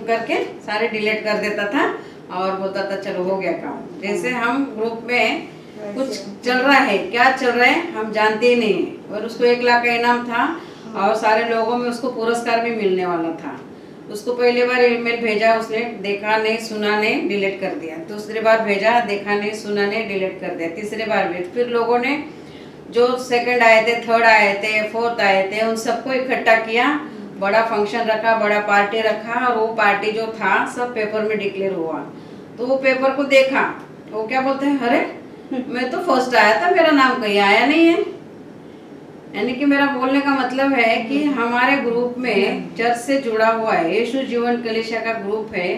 करके सारे डिलीट कर देता था, और बोलता था चलो हो गया काम। जैसे हम ग्रुप में कुछ चल रहा है, क्या चल रहा है हम जानते ही नहीं, और उसको 1 लाख का इनाम था, और सारे लोगों में उसको पुरस्कार भी मिलने वाला था। उसको पहली बार ईमेल भेजा, उसने देखा नहीं, सुना नहीं, डिलीट कर दिया। दूसरी बार भेजा, देखा नहीं, सुना नहीं, डिलीट कर दिया। तीसरी बार भी फिर लोगों ने जो सेकंड आए थे, थर्ड आए थे, फोर्थ आए थे, उन सबको इकट्ठा किया, बड़ा फंक्शन रखा, बड़ा पार्टी रखा, और वो पार्टी जो था सब पेपर में डिक्लेयर हुआ। तो वो पेपर को देखा, वो क्या बोलते हैं, अरे मैं तो फर्स्ट आया था, मेरा नाम कहीं आया नहीं है। यानी कि मेरा बोलने का मतलब है कि हमारे ग्रुप में चर्च से जुड़ा हुआ है, यीशु जीवन कलीसिया का ग्रुप है,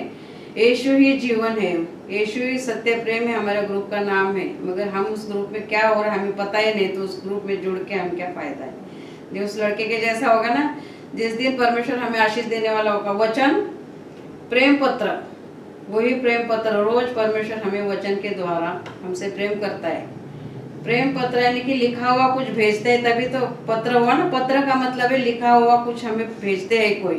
यीशु ही जीवन है, यीशु ही सत्य प्रेम है, हमारे ग्रुप का नाम है। मगर हम उस ग्रुप में क्या हो रहा है हमें पता ही नहीं, तो उस ग्रुप में जुड़ के हम क्या फायदा है। जो उस लड़के के जैसा होगा ना, जिस दिन परमेश्वर हमें आशीष देने वाला होगा, वचन प्रेम पत्र, वही प्रेम पत्र, रोज परमेश्वर हमें वचन के द्वारा हमसे प्रेम करता है। प्रेम पत्र यानी कि लिखा हुआ कुछ भेजते हैं, तभी तो पत्र हुआ ना। पत्र का मतलब है लिखा हुआ कुछ हमें भेजते हैं कोई।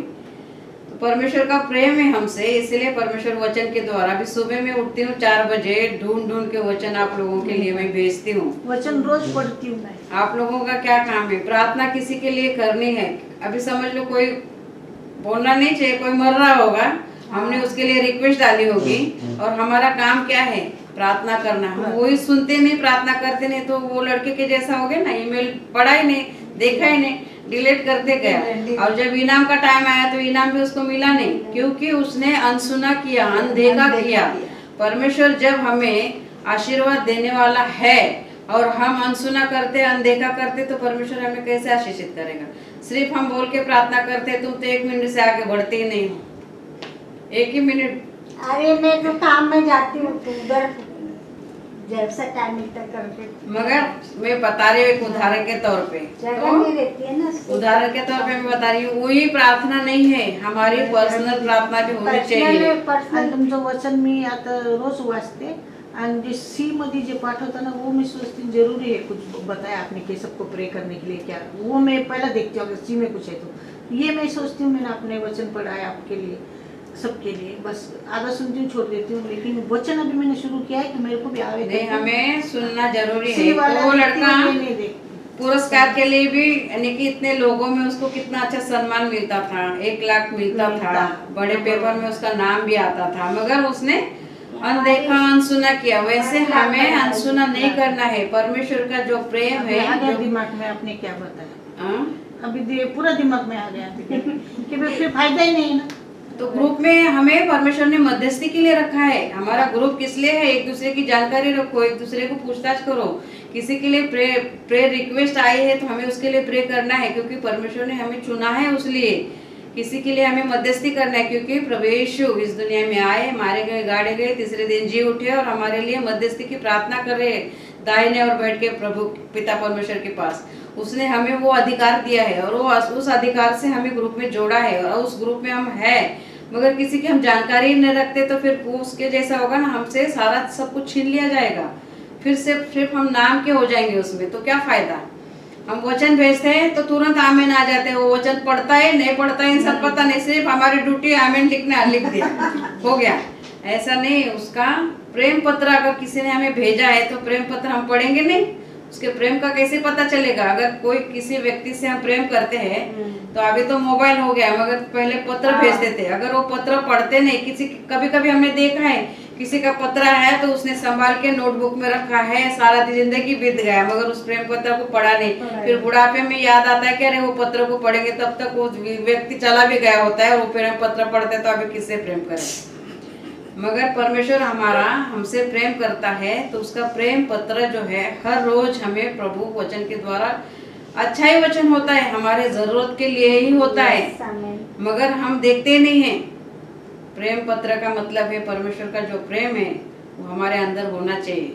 तो परमेश्वर का प्रेम है हमसे, इसलिए परमेश्वर वचन के द्वारा भी सुबह में उठती हूँ 4 बजे, ढूंढ ढूंढ के वचन आप लोगों के लिए मैं भेजती हूँ। वचन रोज पढ़ती हूँ मैं। आप लोगों का क्या काम है? प्रार्थना किसी के लिए करनी है। अभी समझ लो कोई बोलना नहीं चाहिए, कोई मर रहा होगा, हमने उसके लिए रिक्वेस्ट डाली होगी, और हमारा काम क्या है? प्रार्थना करना। हम वही सुनते नहीं, प्रार्थना करते नहीं, तो वो लड़के के जैसा हो गया ना, ईमेल पढ़ा ही नहीं, देखा ही नहीं, डिलीट करते गया। और जब इनाम का टाइम आया तो इनाम भी उसको मिला नहीं, क्योंकि उसने अनसुना किया, अनदेखा किया। परमेश्वर जब हमें आशीर्वाद देने वाला है और हम अनसुना करते, अनदेखा करते, तो परमेश्वर हमें कैसे आशीषित करेगा? सिर्फ हम बोल के प्रार्थना करते, तुम तो 1 मिनट से आगे बढ़ते ही नहीं हो, 1 ही मिनट। अरे मैं तो काम में जाती हूँ, तो उधर जैसा टाइम मिलता करके। मगर मैं बता रही हूँ एक उदाहरण के तौर पे, जगह नहीं रहती है ना, उदाहरण के तौर पे मैं बता रही हूँ, वही प्रार्थना नहीं है, हमारी पर्सनल प्रार्थना भी होनी चाहिए। आणि तुमचं वचन मी आता रोज वाचते, आणि जे सी मध्ये जे पाठवता ना, वो मैं सोचती जरूरी है, कुछ बताया आपने कि सबको प्रे करने के लिए क्या, वो मैं पहले देखती हूँ अगर सी में कुछ है तो। ये मैं सोचती हूँ मैंने अपने वचन पढ़ा है आपके लिए, सबके लिए, बस आधा सुनती हूँ छोड़ देती हूँ, लेकिन वचन अभी मैंने शुरू किया है कि मेरे को भी आवे। नहीं, हमें सुनना जरूरी है। सी वाला वो देखती लड़का हूँ, ये नहीं देखती। पुरस्कार के लिए भी, यानी कि इतने लोगों में उसको कितना अच्छा सम्मान मिलता था, 1 लाख मिलता था, बड़े पेपर में उसका नाम भी आता था, मगर उसने अनदेखा, अनसुना किया। वैसे हमें अनसुना नहीं करना है। परमेश्वर का जो प्रेम है, आ गया जो दिमाग में, आपने क्या बताया हाँ? अभी पूरा दिमाग में आ गया कि फिर फायदा ही नहीं है ना। तो ग्रुप में हमें परमेश्वर ने मध्यस्थी के लिए रखा है। हमारा ग्रुप किस लिए है? एक दूसरे की जानकारी रखो, एक दूसरे को पूछताछ करो। किसी के लिए प्रे रिक्वेस्ट आई है तो हमें उसके लिए प्रे करना है, क्योंकि परमेश्वर ने हमें चुना है उस लिए। किसी के लिए हमें मध्यस्थी करना है, क्योंकि प्रभु यीशु इस दुनिया में आए, मारे गए, गाड़े गए, तीसरे दिन जी उठे, और हमारे लिए मध्यस्थी की प्रार्थना कर रहे हैं दाहिने और बैठ के प्रभु पिता परमेश्वर के पास। उसने हमें वो अधिकार दिया है, और वो उस अधिकार से हमें ग्रुप में जोड़ा है, और उस ग्रुप में हम है। मगर किसी की हम जानकारी नहीं रखते तो फिर वो उसके जैसा होगा ना, हमसे सारा सब कुछ छीन लिया जाएगा, फिर सिर्फ हम नाम के हो जाएंगे उसमें, तो क्या फायदा? हम वचन भेजते हैं तो तुरंत आमीन आ जाते हैं, वो वचन पढ़ता है नहीं पढ़ता है सब पता नहीं, सिर्फ हमारी ड्यूटी आमीन लिखना, लिख दिया हो गया। ऐसा नहीं, उसका प्रेम पत्र अगर किसी ने हमें भेजा है तो प्रेम पत्र हम पढ़ेंगे नहीं, उसके प्रेम का कैसे पता चलेगा? अगर कोई किसी व्यक्ति से हम प्रेम करते हैं तो अभी तो मोबाइल हो गया, मगर पहले पत्र भेजते थे। अगर वो पत्र पढ़ते नहीं, कभी कभी हमने देखा है किसी का पत्र है तो उसने संभाल के नोटबुक में रखा है, सारा जिंदगी बीत गया, मगर उस प्रेम पत्र को पढ़ा नहीं। फिर बुढ़ापे में याद आता है कि अरे वो पत्र को पढ़ेंगे, तब तक वो व्यक्ति चला भी गया होता है, वो प्रेम पत्र पढ़ते तो अभी किससे प्रेम करें? मगर परमेश्वर हमारा हमसे प्रेम करता है, तो उसका प्रेम पत्र जो है हर रोज हमें प्रभु वचन के द्वारा, अच्छा ही वचन होता है, हमारे जरूरत के लिए ही होता है, मगर हम देखते नहीं हैं। प्रेम पत्र का मतलब है परमेश्वर का जो प्रेम है वो हमारे अंदर होना चाहिए।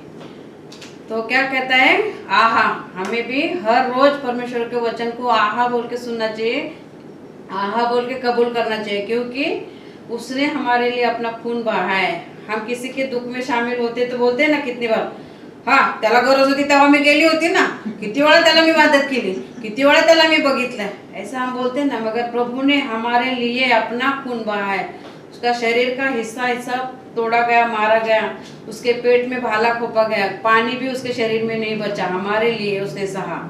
तो क्या कहता है? आहा, हमें भी हर रोज परमेश्वर के वचन को आहा बोल के सुनना चाहिए, आहा बोल के कबूल करना चाहिए, क्योंकि उसने हमारे लिए अपना खून बहाया है। हम किसी के दुख में शामिल होते तो बोलते ना कितनी बार, हाँ त्याला गरज होती तेव्हा मी गेली होती ना, किती वेळा त्याला मी मदत केली, किती वेळा त्याला मी बघितलं, ऐसा हम बोलते ना। मगर प्रभु ने हमारे लिए अपना खून बहाया है, उसका शरीर का हिस्सा तोड़ा गया, मारा गया, उसके पेट में भाला खोपा गया, पानी भी उसके शरीर में नहीं बचा, हमारे लिए उसने सहा।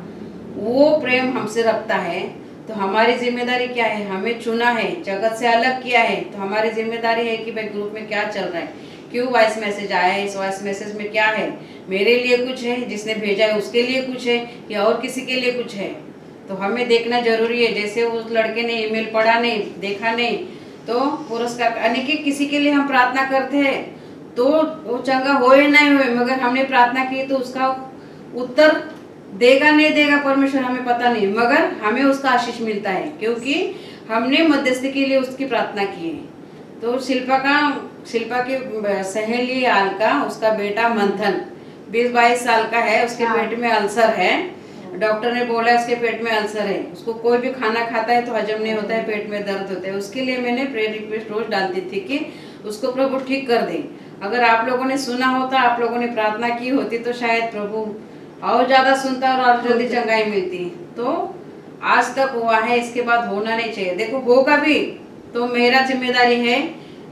वो प्रेम हमसे रखता है, तो हमारी जिम्मेदारी क्या है? हमें चुना है, जगत से अलग किया है, तो हमारी जिम्मेदारी है कि भाई ग्रुप में क्या चल रहा है, क्यों वॉइस मैसेज आया है, इस वॉइस मैसेज में क्या है, मेरे लिए कुछ है, जिसने भेजा है उसके लिए कुछ है, या और किसी के लिए कुछ है। तो हमें देखना जरूरी है। जैसे उस लड़के ने ईमेल पढ़ा नहीं, देखा नहीं, तो पुरस्कार यानी कि किसी के लिए हम प्रार्थना करते हैं तो वो चंगा हो या नहीं हो, मगर हमने प्रार्थना की तो उसका उत्तर देगा नहीं देगा परमेश्वर हमें पता नहीं, मगर हमें उसका आशीष मिलता है क्योंकि हमने मध्यस्थी के लिए उसकी प्रार्थना की है। तो शिल्पा की सहेली आलका, उसका बेटा मंथन 20-22 साल का है, उसके पेट में अल्सर है। डॉक्टर ने बोला उसके पेट में अल्सर है, उसको कोई भी खाना खाता है तो हजम नहीं होता है, पेट में दर्द होता है। उसके लिए मैंने प्रेयर रिक्वेस्ट रोज डालती थी कि उसको प्रभु ठीक कर दे। अगर आप लोगों ने सुना होता, आप लोगों ने प्रार्थना की होती तो शायद प्रभु और ज्यादा सुनता और जल्दी चंगाई मिलती। तो आज तक हुआ है, इसके बाद होना नहीं चाहिए। देखो होगा भी तो मेरा जिम्मेदारी है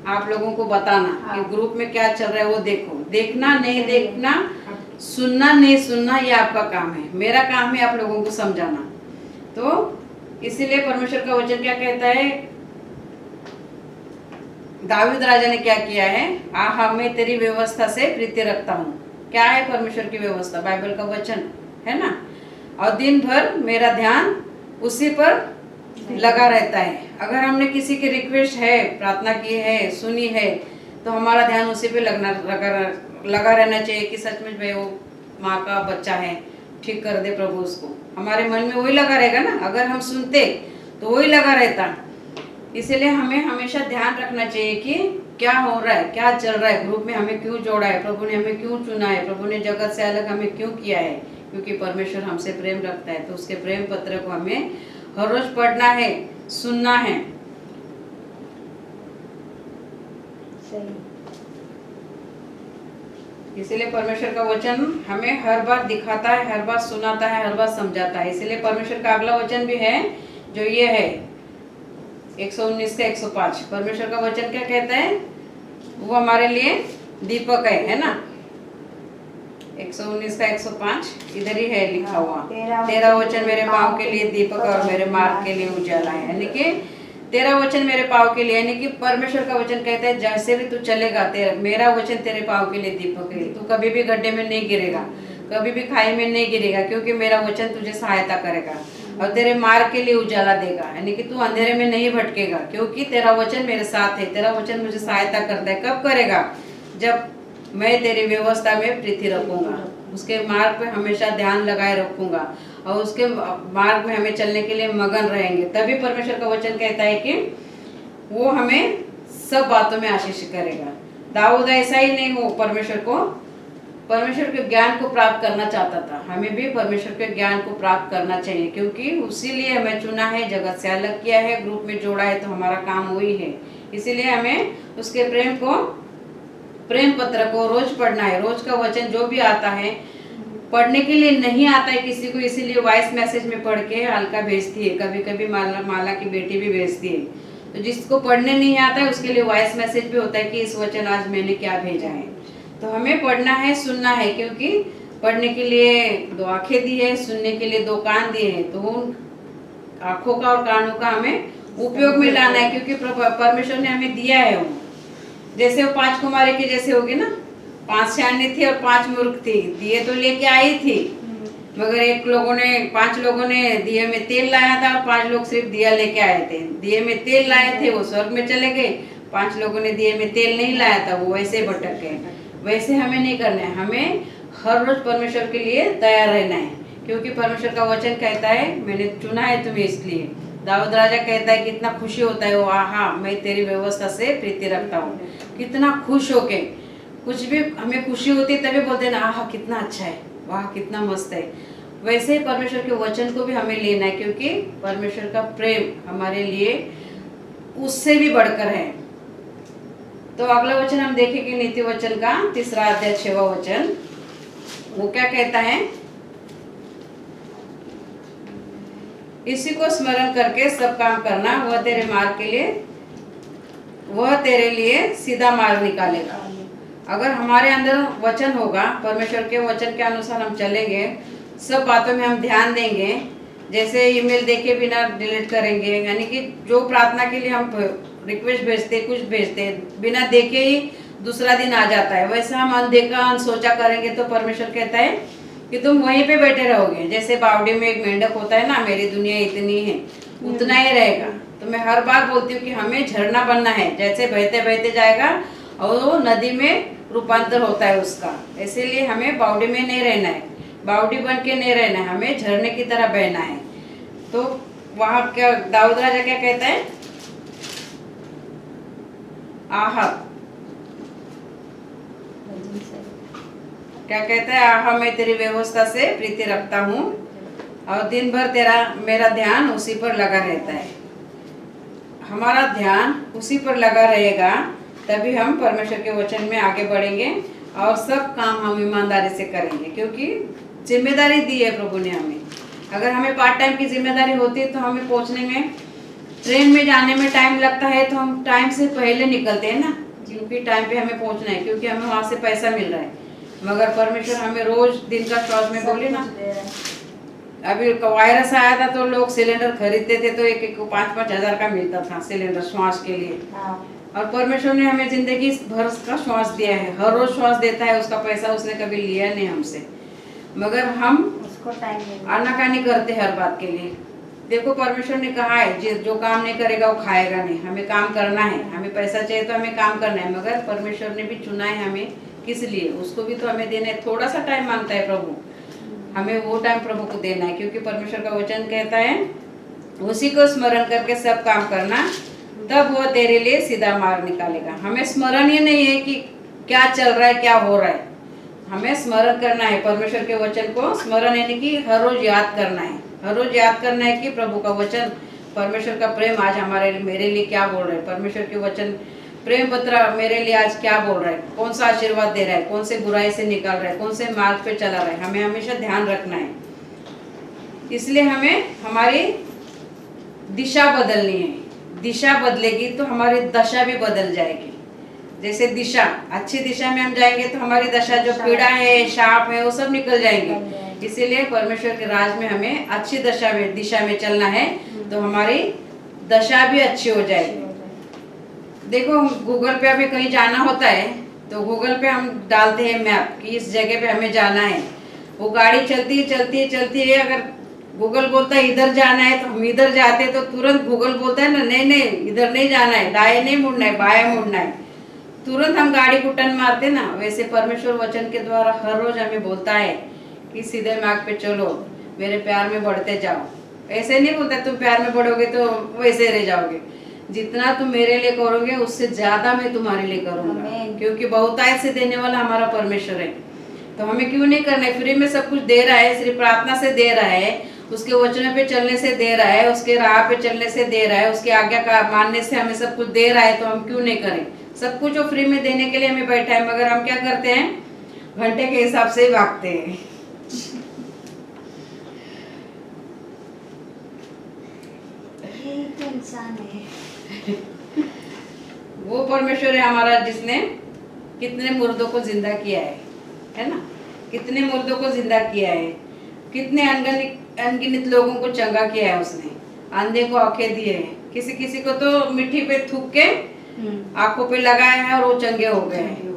आप लोगों को बताना कि ग्रुप में क्या चल रहा है वो देखो, देखना नहीं देखना, सुनना नहीं सुनना, ये आपका काम है। मेरा काम है आप लोगों को समझाना। तो इसीलिए परमेश्वर का वचन क्या कहता है, दाऊद राजा ने क्या किया है, आहा मैं तेरी व्यवस्था से प्रीति रखता हूँ। क्या है परमेश्वर की व्यवस्था? बाइबल का वचन है ना, और दिन भर मेरा ध्यान उसी पर लगा रहता है। अगर हमने किसी की रिक्वेस्ट है, प्रार्थना की है, सुनी है, तो हमारा ध्यान उसी पे लगा रहना चाहिए कि सच में भाई वो माँ का बच्चा है, ठीक कर दे प्रभु उसको। हमारे मन में वही लगा रहेगा ना, अगर हम सुनते तो वही लगा रहता। इसलिए हमें हमेशा ध्यान रखना चाहिए कि क्या हो रहा है, क्या चल रहा है, ग्रुप में हमें क्यों जोड़ा है, प्रभु ने हमें क्यों चुना है, प्रभु ने जगत से अलग हमें क्यों किया है। क्योंकि परमेश्वर हमसे प्रेम रखता है, तो उसके प्रेम पत्र को हमें हर रोज पढ़ना है, सुनना है। इसीलिए परमेश्वर का वचन हमें हर बार दिखाता है, हर बार सुनाता है, हर बार समझाता है। इसीलिए परमेश्वर का अगला वचन भी है जो ये है 119 का 105। परमेश्वर का वचन क्या कहता है, वो हमारे लिए दीपक है ना। 119 का 105 इधर ही है लिखा हुआ, तेरा वचन मेरे पाँव के लिए दीपक और मेरे मार्ग के लिए उजाला है। यानी कि तेरा वचन मेरे पाँव के लिए, यानी कि परमेश्वर का वचन कहता है जैसे भी तू चलेगा, मेरा वचन तेरे पाँव के लिए दीपक है। तू कभी भी गड्ढे में नहीं गिरेगा, कभी भी खाई में नहीं गिरेगा, क्योंकि मेरा वचन तुझे सहायता करेगा और तेरे मार्ग के लिए उजाला देगा। यानी कि तू अंधेरे में नहीं भटकेगा, क्योंकि तेरा वचन मेरे साथ है। तेरा वचन मुझे सहायता करता है। कब करेगा? जब मैं तेरी व्यवस्था में प्रीति रखूंगा, उसके मार्ग पे हमेशा ध्यान लगाए रखूंगा और उसके मार्ग में हमें चलने के लिए मगन रहेंगे। तभी परमेश्वर का वचन कहता है कि वो हमें सब बातों में आशीष करेगा। दाऊद ऐसा ही नहीं हो, परमेश्वर के ज्ञान को प्राप्त करना चाहता था। हमें भी परमेश्वर के ज्ञान को प्राप्त करना चाहिए, क्योंकि उसीलिए हमें चुना है, जगत से अलग किया है, ग्रुप में जोड़ा है, तो हमारा काम वही है। इसीलिए हमें उसके प्रेम पत्र को रोज पढ़ना है। रोज का वचन जो भी आता है, पढ़ने के लिए नहीं आता है किसी को, इसीलिए वॉइस मैसेज में पढ़ के अलका भेजती है, कभी कभी माला की बेटी भी भेजती है। तो जिसको पढ़ने नहीं आता है उसके लिए वॉइस मैसेज भी होता है कि इस वचन आज मैंने क्या भेजा है। तो हमें पढ़ना है, सुनना है, क्योंकि पढ़ने के लिए 2 आंखें दी है, सुनने के लिए 2 कान दिए हैं। तो उन आंखों का और कानों का हमें उपयोग में लाना है, क्योंकि परमेश्वर ने हमें दिया है वो। जैसे वो 5 कुमारी के जैसे होगी ना, 5 सियानी थी और 5 मूर्ख थी। दिए तो लेके आई थी, मगर 5 लोगों ने दिए में तेल लाया था और 5 लोग सिर्फ दिया लेके आए थे। दिए में तेल लाए थे वो स्वर्ग में चले गए, 5 लोगों ने दिए में तेल नहीं लाया था, वो वैसे भटक गए। वैसे हमें नहीं करना है, हमें हर रोज परमेश्वर के लिए तैयार रहना है, क्योंकि परमेश्वर का वचन कहता है मैंने चुना है तुम्हें इसलिए। दाऊद राजा कहता है कितना खुशी होता है वो, आहा मैं तेरी व्यवस्था से प्रीति रखता हूँ। कितना खुश होके, कुछ भी हमें खुशी होती है तभी बोलते हैं ना, आहा कितना अच्छा है, वाह कितना मस्त है। वैसे ही परमेश्वर के वचन को भी हमें लेना है, क्योंकि परमेश्वर का प्रेम हमारे लिए उससे भी बढ़कर है। तो अगला वचन हम देखेंगे नीति वचन का 3 अध्याय 6वां वचन। वो क्या कहता है, इसी को स्मरण करके सब काम करना, वह तेरे लिए सीधा मार्ग निकालेगा। अगर हमारे अंदर वचन होगा, परमेश्वर के वचन के अनुसार हम चलेंगे, सब बातों में हम ध्यान देंगे, जैसे ईमेल देखे बिना डिलीट करेंगे, यानी कि जो प्रार्थना के लिए हम रिक्वेस्ट भेजते कुछ भेजते बिना देखे ही दूसरा दिन आ जाता है, वैसा हम अनदेखा अनसोचा करेंगे तो परमेश्वर कहता है कि तुम वहीं पे बैठे रहोगे। जैसे बावड़ी में एक मेंढक होता है ना, मेरी दुनिया इतनी है, उतना ही रहेगा। तो मैं हर बार बोलती हूँ कि हमें झरना बनना है, जैसे बहते बहते जाएगा और वो नदी में रूपांतर होता है उसका। इसीलिए हमें बावड़ी में नहीं रहना है, बावड़ी बन के नहीं रहना है, हमें झरने की तरह बहना है। तो वहाँ क्या दाऊद राजा क्या कहता है, आहा क्या कहता है, आहा मैं तेरी व्यवस्था से प्रीति रखता हूँ और दिन भर तेरा मेरा ध्यान उसी पर लगा रहता है। हमारा ध्यान उसी पर लगा रहेगा तभी हम परमेश्वर के वचन में आगे बढ़ेंगे और सब काम हम ईमानदारी से करेंगे, क्योंकि जिम्मेदारी दी है प्रभु ने हमें। अगर हमें पार्ट टाइम की जिम्मेदारी होती है तो हमें पहुंचने में, ट्रेन में जाने में टाइम लगता है तो हम टाइम से पहले निकलते हैं ना, क्योंकि टाइम पे हमें पहुंचना है, क्योंकि हमें वहां से पैसा मिल रहा है। मगर परमेश्वर हमें रोज दिन का श्वास में बोले ना, अभी वायरस आया था तो लोग सिलेंडर खरीदते थे तो एक 5-5 हजार का मिलता था सिलेंडर श्वास के लिए। और परमेश्वर ने हमें जिंदगी भर का श्वास दिया है, हर रोज श्वास देता है, उसका पैसा उसने कभी लिया नहीं हमसे। मगर हम उसको टाइम आनाकानी करते हर बात के लिए। देखो परमेश्वर ने कहा है जो काम नहीं करेगा वो खाएगा नहीं, हमें काम करना है, हमें पैसा चाहिए तो हमें काम करना है। मगर परमेश्वर ने भी चुना है हमें किस लिए, उसको भी तो हमें देना है। थोड़ा सा टाइम मांगता है प्रभु, हमें वो टाइम प्रभु को देना है, क्योंकि परमेश्वर का वचन कहता है उसी को स्मरण करके सब काम करना, तब वो तेरे लिए सीधा मार्ग निकालेगा। हमें स्मरण ही नहीं है कि क्या चल रहा है क्या हो रहा है, हमें स्मरण करना है परमेश्वर के वचन को। स्मरण यानी कि हर रोज याद करना है, हर रोज याद करना है कि प्रभु का वचन, परमेश्वर का प्रेम आज हमारे मेरे लिए क्या बोल रहा है, परमेश्वर के वचन प्रेम पत्र मेरे लिए आज क्या बोल रहा है, कौन सा आशीर्वाद दे रहा है, कौन से बुराई से निकाल रहा है, कौन से मार्ग पे चला रहा है, हमें हमेशा ध्यान रखना है। इसलिए हमें हमारी दिशा बदलनी है, दिशा बदलेगी तो हमारी दशा भी बदल जाएगी। जैसे दिशा, अच्छी दिशा में हम जाएंगे तो हमारी दशा, जो पीड़ा है शाप है वो सब निकल जाएंगे। इसीलिए परमेश्वर के राज में हमें अच्छी दिशा में चलना है तो हमारी दशा भी अच्छी हो जाएगी। देखो गूगल पे हमें कहीं जाना होता है तो गूगल पे हम डालते हैं मैप कि इस जगह पे हमें जाना है, वो गाड़ी चलती है, अगर गूगल बोलता है इधर जाना है तो हम इधर जाते हैं तो तुरंत गूगल बोलता है ना नहीं इधर नहीं जाना है, दाएं नहीं मुड़ना है, बाएं मुड़ना है, तुरंत हम गाड़ी को टर्न मारते ना। वैसे परमेश्वर वचन के द्वारा हर रोज हमें बोलता है कि सीधे मार्ग पे चलो, मेरे प्यार में बढ़ते जाओ। ऐसे नहीं बोलता तुम प्यार में बढ़ोगे तो वैसे रह जाओगे, जितना तुम मेरे लिए करोगे उससे ज्यादा मैं तुम्हारे लिए करूंगा, क्योंकि बहुतायत से देने वाला हमारा परमेश्वर है। तो हमें क्यों नहीं करना है, फ्री में सब कुछ दे रहा है, सिर्फ प्रार्थना से दे रहा है, उसके वचन पे चलने से दे रहा है, उसके राह पे चलने से दे रहा है, उसकी आज्ञा का मानने से हमें सब कुछ दे रहा है, तो हम क्यों नहीं करें। सब कुछ वो फ्री में देने के लिए हमें बैठा है, मगर हम क्या करते हैं, घंटे के हिसाब से ही भागते हैं। ये तो इंसान है। वो परमेश्वर है हमारा जिसने कितने मुर्दों को जिंदा किया है ना, कितने मुर्दों को जिंदा किया है, कितने अनगिनत लोगों को चंगा किया है उसने, अंधे को आंखें दी है, किसी किसी को तो मिट्टी पे थूक के आंखों पे लगाया है और वो चंगे हो गए हैं।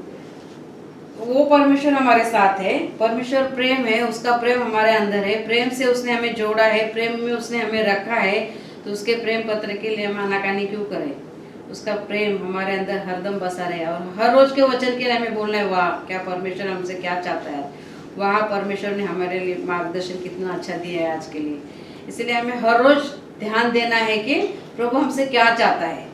वो परमेश्वर हमारे साथ है, परमेश्वर प्रेम है, उसका प्रेम हमारे अंदर है, प्रेम से उसने हमें जोड़ा है, प्रेम में उसने हमें रखा है, तो उसके प्रेम पत्र के लिए हम आनाकानी क्यों करें। उसका प्रेम हमारे अंदर हरदम बसा रहे और हर रोज के वचन के लिए हमें बोलना है, वाह क्या परमेश्वर हमसे क्या चाहता है, वहाँ परमेश्वर ने हमारे लिए मार्गदर्शन कितना अच्छा दिया है आज के लिए। इसलिए हमें हर रोज ध्यान देना है कि प्रभु हमसे क्या चाहता है,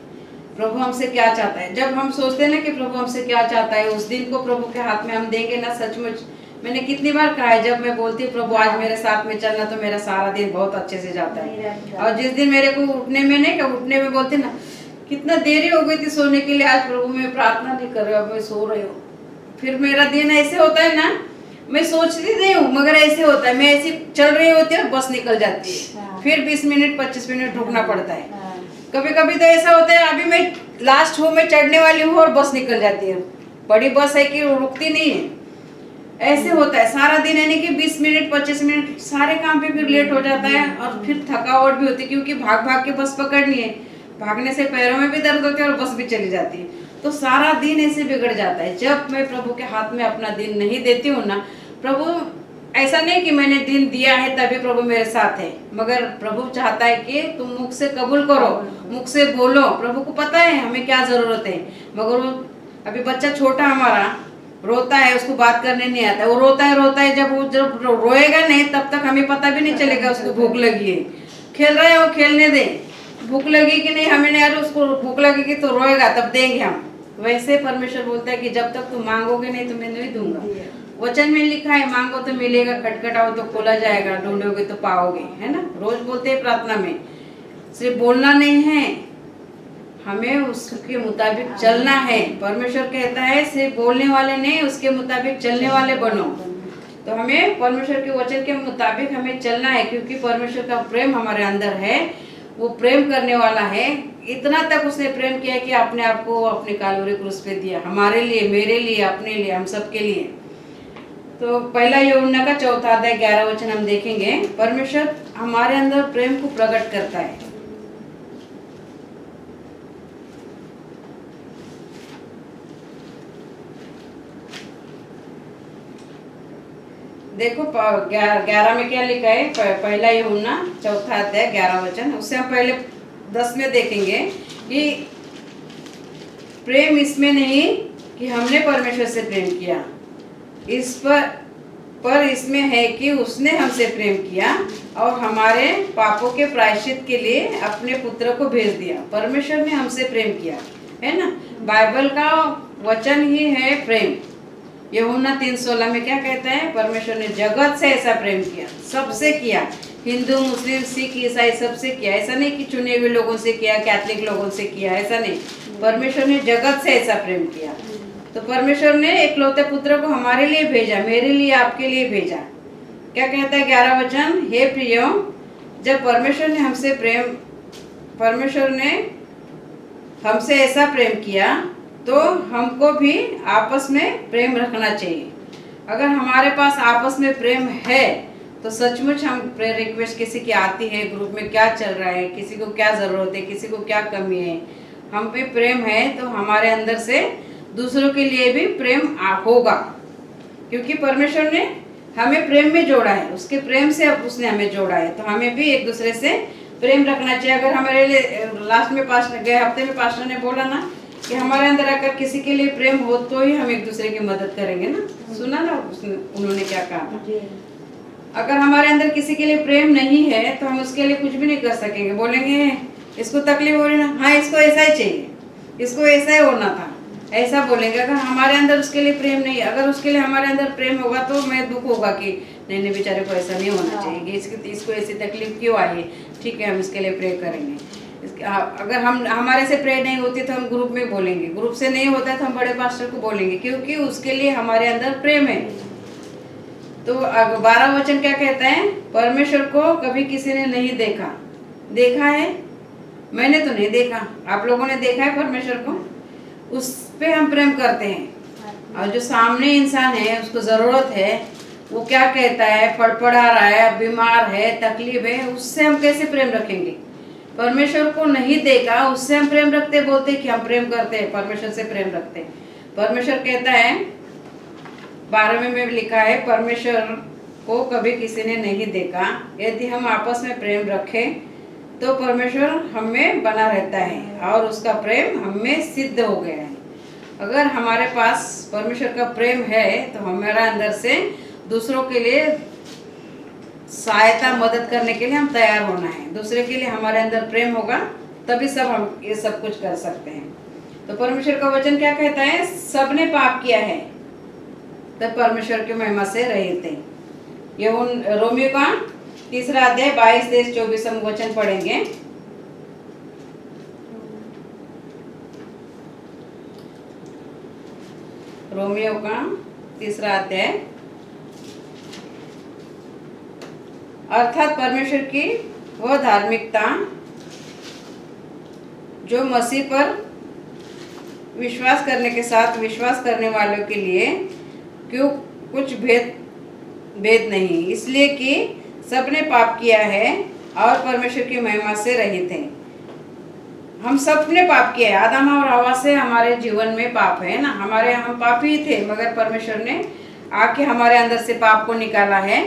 प्रभु हमसे क्या चाहता है। जब हम सोचते हैं ना कि प्रभु हमसे क्या चाहता है, उस दिन को प्रभु के हाथ में हम देंगे ना, सचमुच मैंने कितनी बार कहा है, जब मैं बोलती हूँ प्रभु आज मेरे साथ में चलना, तो मेरा सारा दिन बहुत अच्छे से जाता है। और जिस दिन मेरे को उठने में नहीं, उठने में बोलते ना कितना देरी हो गई थी सोने के लिए, आज प्रभु मैं प्रार्थना नहीं कर रही हूँ, अब मैं सो रही हूँ, फिर मेरा दिन ऐसे होता है ना, मैं सोचती नहीं हूँ मगर ऐसे होता है, मैं ऐसी चल रही होती है, बस निकल जाती है, फिर 20 मिनट 25 मिनट रुकना पड़ता है। कभी कभी तो ऐसा होता है, अभी मैं लास्ट हूँ, मैं चढ़ने वाली हूँ और बस निकल जाती है, बड़ी बस है कि रुकती नहीं है, ऐसे होता है सारा दिन, यानी कि 20 मिनट 25 मिनट सारे काम पे फिर लेट हो जाता है और फिर थकावट भी होती है, क्योंकि भाग भाग के बस पकड़नी है, भागने से पैरों में भी दर्द होती है और बस भी चली जाती है, तो सारा दिन ऐसे बिगड़ जाता है। जब मैं प्रभु के हाथ में अपना दिन नहीं देती हूँ ना, प्रभु ऐसा नहीं कि मैंने दिन दिया है तभी प्रभु मेरे साथ है, मगर प्रभु चाहता है कि तुम मुख से कबूल करो, मुख से बोलो। प्रभु को पता है हमें क्या जरूरत है, मगर वो अभी बच्चा छोटा हमारा रोता है, उसको बात करने नहीं आता, वो रोता है, जब रोएगा नहीं तब तक हमें पता भी नहीं चलेगा उसको भूख लगी है। खेल रहा है वो खेलने दे, भूख लगी कि नहीं हमें नहीं, यार उसको भूख लगेगी तो रोएगा तब देंगे हम। वैसे परमेश्वर बोलता है कि जब तक तुम मांगोगे नहीं तो मैं नहीं दूंगा। वचन में लिखा है मांगो तो मिलेगा, खटखटाओ तो खोला जाएगा, ढूंढोगे तो पाओगे, है ना। रोज बोलते हैं प्रार्थना में, सिर्फ बोलना नहीं है, हमें उसके मुताबिक चलना है। परमेश्वर कहता है सिर्फ बोलने वाले नहीं, उसके मुताबिक चलने वाले बनो। तो हमें परमेश्वर के वचन के मुताबिक हमें चलना है, क्योंकि परमेश्वर का प्रेम हमारे अंदर है, वो प्रेम करने वाला है। इतना तक उसने प्रेम किया कि अपने आप को अपने कालवरी क्रूस पे दिया, हमारे लिए, मेरे लिए, अपने लिए, हम सबके लिए। तो पहला यूहन्ना का 4 अध्याय 11 वचन हम देखेंगे। परमेश्वर हमारे अंदर प्रेम को प्रकट करता है। देखो 11 में क्या लिखा है, पहला यूहन्ना 4 अध्याय 11 वचन। उससे हम पहले 10 में देखेंगे कि प्रेम इसमें नहीं कि हमने परमेश्वर से प्रेम किया, इस पर इसमें है कि उसने हमसे प्रेम किया और हमारे पापों के प्रायश्चित के लिए अपने पुत्र को भेज दिया। परमेश्वर ने हमसे प्रेम किया, है ना। बाइबल का वचन ही है प्रेम। यूहन्ना 3:16 में क्या कहता है, परमेश्वर ने जगत से ऐसा प्रेम किया, सबसे किया, हिंदू मुस्लिम सिख ईसाई सबसे किया। ऐसा नहीं कि चुने हुए लोगों से किया, कैथलिक लोगों से किया, ऐसा नहीं। परमेश्वर ने जगत से ऐसा प्रेम किया। तो परमेश्वर ने एकलौते पुत्र को हमारे लिए भेजा, मेरे लिए, आपके लिए भेजा। क्या कहता है 11 वचन, हे प्रियो, जब परमेश्वर ने हमसे ऐसा प्रेम किया तो हमको भी आपस में प्रेम रखना चाहिए। अगर हमारे पास आपस में प्रेम है तो सचमुच हम प्रेयर रिक्वेस्ट किसी की आती है, ग्रुप में क्या चल रहा है, किसी को क्या ज़रूरत है, किसी को क्या कमी है, हम पे प्रेम है तो हमारे अंदर से दूसरों के लिए भी प्रेम होगा, क्योंकि परमेश्वर ने हमें प्रेम में जोड़ा है, उसके प्रेम से अब उसने हमें जोड़ा है। तो हमें भी एक दूसरे से प्रेम रखना चाहिए। अगर हमारे लिए लास्ट में गए हफ्ते में पास्टर ने बोला ना कि हमारे अंदर अगर किसी के लिए प्रेम हो तो ही हम एक दूसरे की मदद करेंगे ना, सुना ना उन्होंने क्या कहा। अगर हमारे अंदर किसी के लिए प्रेम नहीं है तो हम उसके लिए कुछ भी नहीं कर सकेंगे। बोलेंगे इसको तकलीफ हो रही ना, हाँ इसको ऐसा ही चाहिए, इसको ऐसा ही होना था, ऐसा बोलेंगे। अगर हमारे अंदर उसके लिए प्रेम नहीं, अगर उसके लिए हमारे अंदर प्रेम होगा तो मैं दुख होगा कि नहीं बेचारे को ऐसा नहीं होना चाहिए, इसको ऐसी तकलीफ क्यों आई है, ठीक है हम इसके लिए प्रे करेंगे। अगर हम हमारे से प्रे नहीं होती तो हम ग्रुप में बोलेंगे, ग्रुप से नहीं होता तो हम बड़े पास्टर को बोलेंगे, क्योंकि उसके लिए हमारे अंदर प्रेम है। तो 12 वचन क्या कहता है, परमेश्वर को कभी किसी ने नहीं देखा। देखा है, मैंने तो नहीं देखा, आप लोगों ने देखा है परमेश्वर को, उस पे हम प्रेम करते हैं। और जो सामने इंसान है उसको ज़रूरत है, वो क्या कहता है, फड़फड़ा रहा है, बीमार है, तकलीफ है, उससे हम कैसे प्रेम रखेंगे। परमेश्वर को नहीं देखा, उससे हम प्रेम रखते, बोलते कि हम प्रेम करते हैं, परमेश्वर से प्रेम रखते हैं। परमेश्वर कहता है 12वें में लिखा है, परमेश्वर को कभी किसी ने नहीं देखा, यदि हम आपस में प्रेम रखें तो परमेश्वर हमें बना रहता है और उसका प्रेम हमें सिद्ध हो गया है। अगर हमारे पास परमेश्वर का प्रेम है तो हमारा अंदर से दूसरों के लिए सहायता, मदद करने के लिए हम तैयार होना है। दूसरे के लिए हमारे अंदर प्रेम होगा तभी हम ये सब कुछ कर सकते हैं। तो परमेश्वर का वचन क्या कहता है, सबने पाप किया है तब परमेश्वर की महिमा से रहित है। ये उन रोमियो का 3 अध्याय 22-24 वचन पढ़ेंगे। रोमियो का 3 अध्याय, अर्थात परमेश्वर की वह धार्मिकता जो मसीह पर विश्वास करने के साथ विश्वास करने वालों के लिए कुछ भेद नहीं, इसलिए कि सबने पाप किया है और परमेश्वर की महिमा से रहित हैं। हम सबने पाप किया है, आदम और हवा से हमारे जीवन में पाप है ना, हम पापी थे, मगर परमेश्वर ने आके हमारे अंदर से पाप को निकाला है।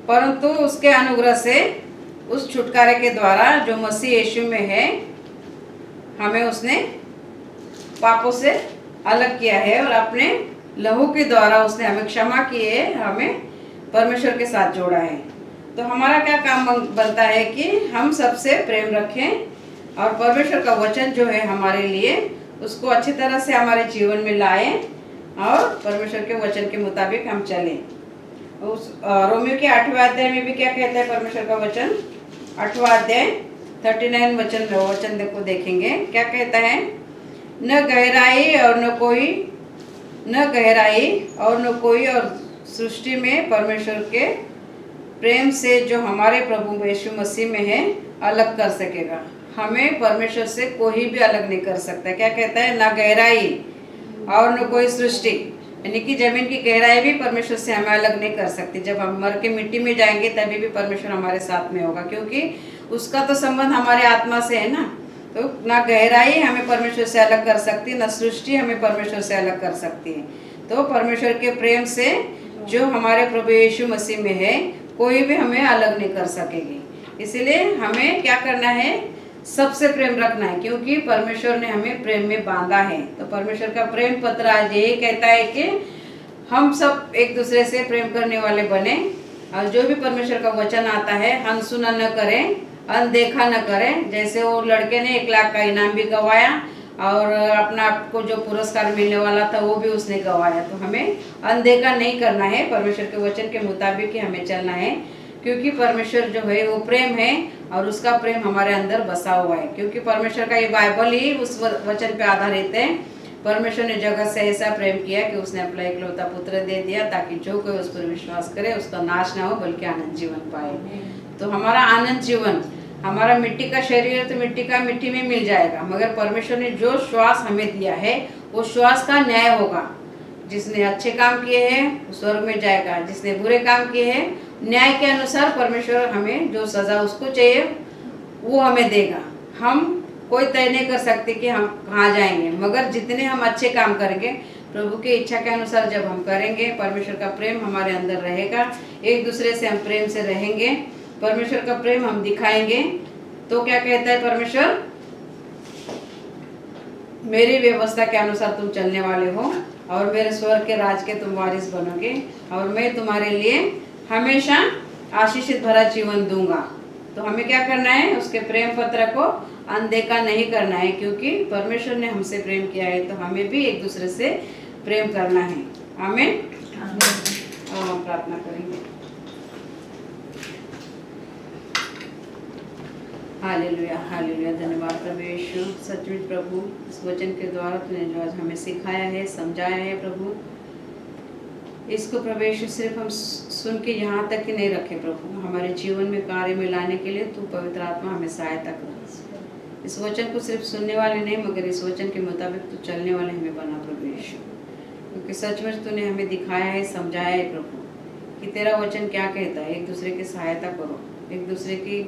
परंतु उसके अनुग्रह से, उस छुटकारे के द्वारा जो मसीह यीशु में है, हमें उसने पापों से अलग किया है और अपने लहू के द्वारा उसने हमें क्षमा किए, हमें परमेश्वर के साथ जोड़ा है। तो हमारा क्या काम बनता है कि हम सबसे प्रेम रखें और परमेश्वर का वचन जो है हमारे लिए, उसको अच्छी तरह से हमारे जीवन में लाएं और परमेश्वर के वचन के मुताबिक हम चलें। उस रोमियो के 8वें अध्याय में भी क्या कहता है परमेश्वर का वचन? 8वां अध्याय 39 वचन देखो, देखेंगे क्या कहता है। न गहराई और न कोई और सृष्टि में परमेश्वर के प्रेम से जो हमारे प्रभु यीशु मसीह में है अलग कर सकेगा। हमें परमेश्वर से कोई भी अलग नहीं कर सकता। क्या कहता है? ना गहराई और न कोई सृष्टि, यानी कि जमीन की गहराई भी परमेश्वर से हमें अलग नहीं कर सकती। जब हम मर के मिट्टी में जाएंगे तभी भी परमेश्वर हमारे साथ में होगा, क्योंकि उसका तो संबंध हमारे आत्मा से है ना। तो ना गहराई हमें परमेश्वर से अलग कर सकती है, ना सृष्टि हमें परमेश्वर से अलग कर सकती है। तो परमेश्वर के प्रेम से जो हमारे प्रभु यीशु मसीह में है, कोई भी हमें अलग नहीं कर सकेगी। इसलिए हमें क्या करना है? सबसे प्रेम रखना है, क्योंकि परमेश्वर ने हमें प्रेम में बांधा है। तो परमेश्वर का प्रेम पत्र आज यही कहता है कि हम सब एक दूसरे से प्रेम करने वाले बने, और जो भी परमेश्वर का वचन आता है अनसुना न करें, अनदेखा न करें। जैसे वो लड़के ने 1 लाख का इनाम भी गवाया और अपना आपको जो पुरस्कार मिलने वाला था वो भी उसने गवाया। तो हमें अनदेखा नहीं करना है, परमेश्वर के वचन के मुताबिक ही हमें चलना है, क्योंकि परमेश्वर जो है वो प्रेम है और उसका प्रेम हमारे अंदर बसा हुआ है। क्योंकि परमेश्वर का ये बाइबल ही उस वचन पे आधारित है। परमेश्वर ने जगत से ऐसा प्रेम किया कि उसने अपना इकलौता पुत्र दे दिया, ताकि जो कोई उस पर विश्वास करे उसका नाश ना हो बल्कि आनंद जीवन पाए। तो हमारा आनंद जीवन, हमारा मिट्टी का शरीर है तो मिट्टी का मिट्टी में मिल जाएगा, मगर परमेश्वर ने जो श्वास हमें दिया है वो श्वास का न्याय होगा। जिसने अच्छे काम किए हैं वो स्वर्ग में जाएगा, जिसने बुरे काम किए हैं न्याय के अनुसार परमेश्वर हमें जो सजा उसको चाहिए वो हमें देगा। हम कोई तय नहीं कर सकते कि हम कहाँ जाएंगे, मगर जितने हम अच्छे काम करेंगे प्रभु की इच्छा के अनुसार जब हम करेंगे, परमेश्वर का प्रेम हमारे अंदर रहेगा, एक दूसरे से हम प्रेम से रहेंगे, परमेश्वर का प्रेम हम दिखाएंगे। तो क्या कहता है परमेश्वर? मेरी व्यवस्था के अनुसार तुम चलने वाले हो और मेरे स्वर्ग के राज के तुम वारिस बनोगे, और मैं तुम्हारे लिए हमेशा आशीषित भरा जीवन दूंगा। तो हमें क्या करना है? उसके प्रेम पत्र को अनदेखा नहीं करना है, क्योंकि परमेश्वर ने हमसे प्रेम किया है, तो हमें भी एक दूसरे से प्रेम करना है। आमीन। और हम प्रार्थना करेंगे। Hallelujah, hallelujah. धन्यवाद प्रभु यीशु। सचमुच प्रभु, इस वचन के द्वारा तूने जो आज हमें सिखाया है, समझाया है प्रभु, इसको प्रभु यीशु सिर्फ हम सुन के यहाँ तक ही नहीं रखे प्रभु, हमारे जीवन में कार्य में लाने के लिए तू पवित्र आत्मा हमें सहायता कर। इस वचन को सिर्फ सुनने वाले नहीं, मगर इस वचन के मुताबिक तू चलने वाले हमें बना प्रभु यीशु, क्योंकि सचमुच तूने हमें दिखाया है, समझाया है प्रभु कि तेरा वचन क्या कहता है। एक दूसरे की सहायता करो, एक दूसरे की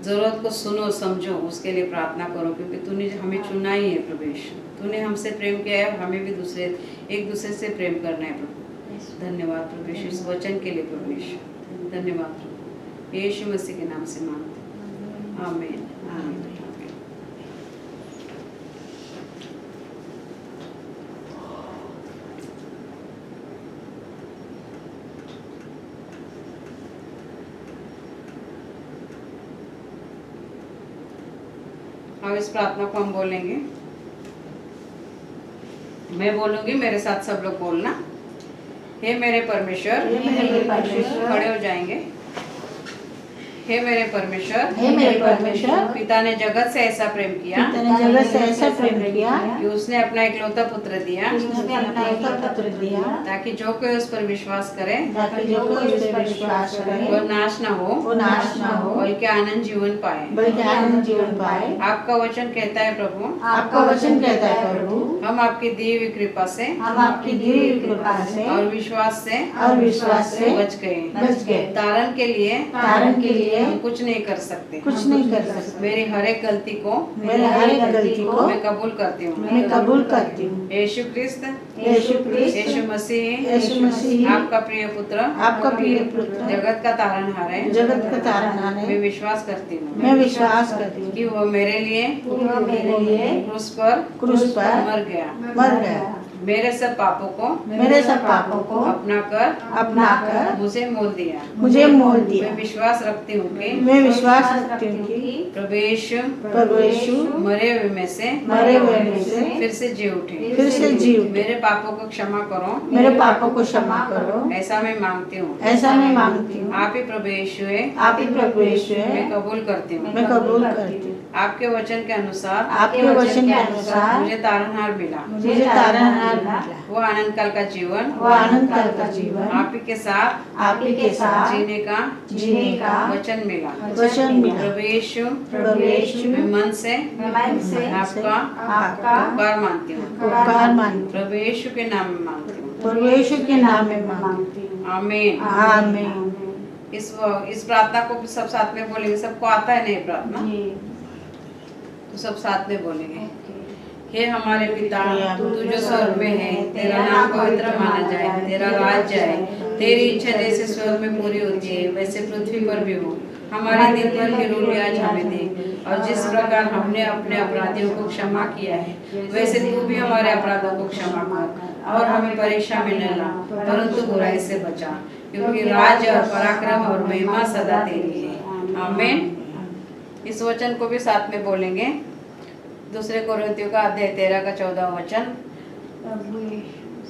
ज़रूरत को सुनो, समझो, उसके लिए प्रार्थना करो, क्योंकि तूने हमें चुना ही है प्रभु यीशु। तूने हमसे प्रेम किया है, हमें भी एक दूसरे से प्रेम करना है प्रभु। धन्यवाद प्रभु यीशु इस वचन के लिए प्रभु यीशु। धन्यवाद प्रभु, यीशु मसीह के नाम से मांगते, आमीन, आमीन। अब इस प्रार्थना को हम बोलेंगे, मैं बोलूंगी, मेरे साथ सब लोग बोलना। हे मेरे परमेश्वर, हे मेरे परमेश्वर, खड़े हो जाएंगे। हे मेरे परमेश्वर, हे मेरे परमेश्वर, पिता ने जगत से ऐसा प्रेम किया तूने जगत से ऐसा प्रेम किया कि उसने अपना इकलौता पुत्र दिया, उसने अपना एकलौता पुत्र दिया, ताकि जो कोई उस पर विश्वास करे ताकि जो कोई उस पर विश्वास करे वो नाश न हो, वो नाश न हो, बल्कि आनंद जीवन पाए। बल्कि आनंद जीवन पाए। आपका वचन कहता है प्रभु, आपका वचन कहता है प्रभु, हम आपकी दी हुई कृपा से हम आपकी दी हुई कृपा से और विश्वास से बच गए। तारण के लिए तारण के लिए हम कुछ नहीं कर सकते। कुछ नहीं कर सकते। मेरी हर एक गलती को मेरे हर एक गलती को मैं कबूल करती हूँ। मैं कबूल करती हूँ। यीशु क्रिस्त, यीशु क्रिस्त, यीशु मसीह, यीशु मसीह, आपका प्रिय पुत्र, आपका प्रिय पुत्र, जगत का तारणहार है। जगत का तारणहार मैं है। विश्वास करती हूँ मैं विश्वास करती हूँ कि वो मेरे लिए वो मेरे लिए क्रूस पर क्रूस पर मर गया, मर गया, मेरे सब पापों को मेरे सब पापों को अपना कर मुझे मोल दिया। मैं विश्वास रखती हूँ कि मैं विश्वास रखती हूँ कि प्रभु यीशु मरे हुए में से फिर से जी उठे। मेरे पापों को क्षमा करो, मेरे पापों को क्षमा करो, ऐसा मैं मांगती हूँ। ऐसा मैं मांगती हूँ। आप ही प्रभु यीशु है, आप ही प्रभु यीशु मैं है, कबूल करती हूँ। मैं कबूल करती हूँ। आपके वचन के अनुसार आपके वचन के अनुसार मुझे तारणहार मिला, मुझे तारणहार मिला। वो आनंद काल का जीवन, वो आनंद काल का जीवन आप ही के साथ आप ही के साथ जीने का वचन मिला। वचन मिला। प्रभु यीशु, मैं मैं मन से आपका उपकार मानती हूँ। उपकार मानती प्रभु यीशु के नाम में मांगती हूँ। हूँ। प्रभु यीशु के नाम में मांगती हूँ। आमीन। आमीन। इस प्रार्थना को सब साथ में बोलेंगे। सबको आता है ना ये प्रार्थना? तो सब साथ में बोलेंगे। हे हमारे पिता, तू जो स्वर्ग में है, तेरा नाम पवित्र माना जाए, तेरा राज्य आए, तेरी इच्छा जैसे स्वर्ग में पूरी होती है वैसे पृथ्वी पर भी हो। हमारे दिन भर की रोटी आज हमें दे, और जिस प्रकार हमने अपने अपराधियों को क्षमा किया है वैसे तू भी हमारे अपराधों को क्षमा कर, और हमें परीक्षा में न ला परंतु बुराई से बचा, क्योंकि राज्य और पराक्रम और महिमा सदा तेरी है। आमीन। इस वचन को भी साथ में बोलेंगे। दूसरे कोरिन्थियों का अध्याय 13 का 14 वचन।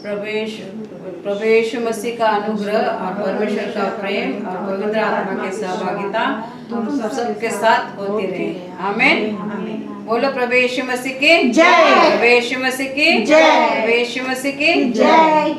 प्रभु यीशु मसीह का अनुग्रह और परमेश्वर का प्रेम और पवित्र आत्मा की सहभागिता तुम सबके साथ होती रहे। आमीन। बोलो प्रभु यीशु मसीह की जय। प्रभु यीशु मसीह की जय। प्रभु यीशु मसीह की जय।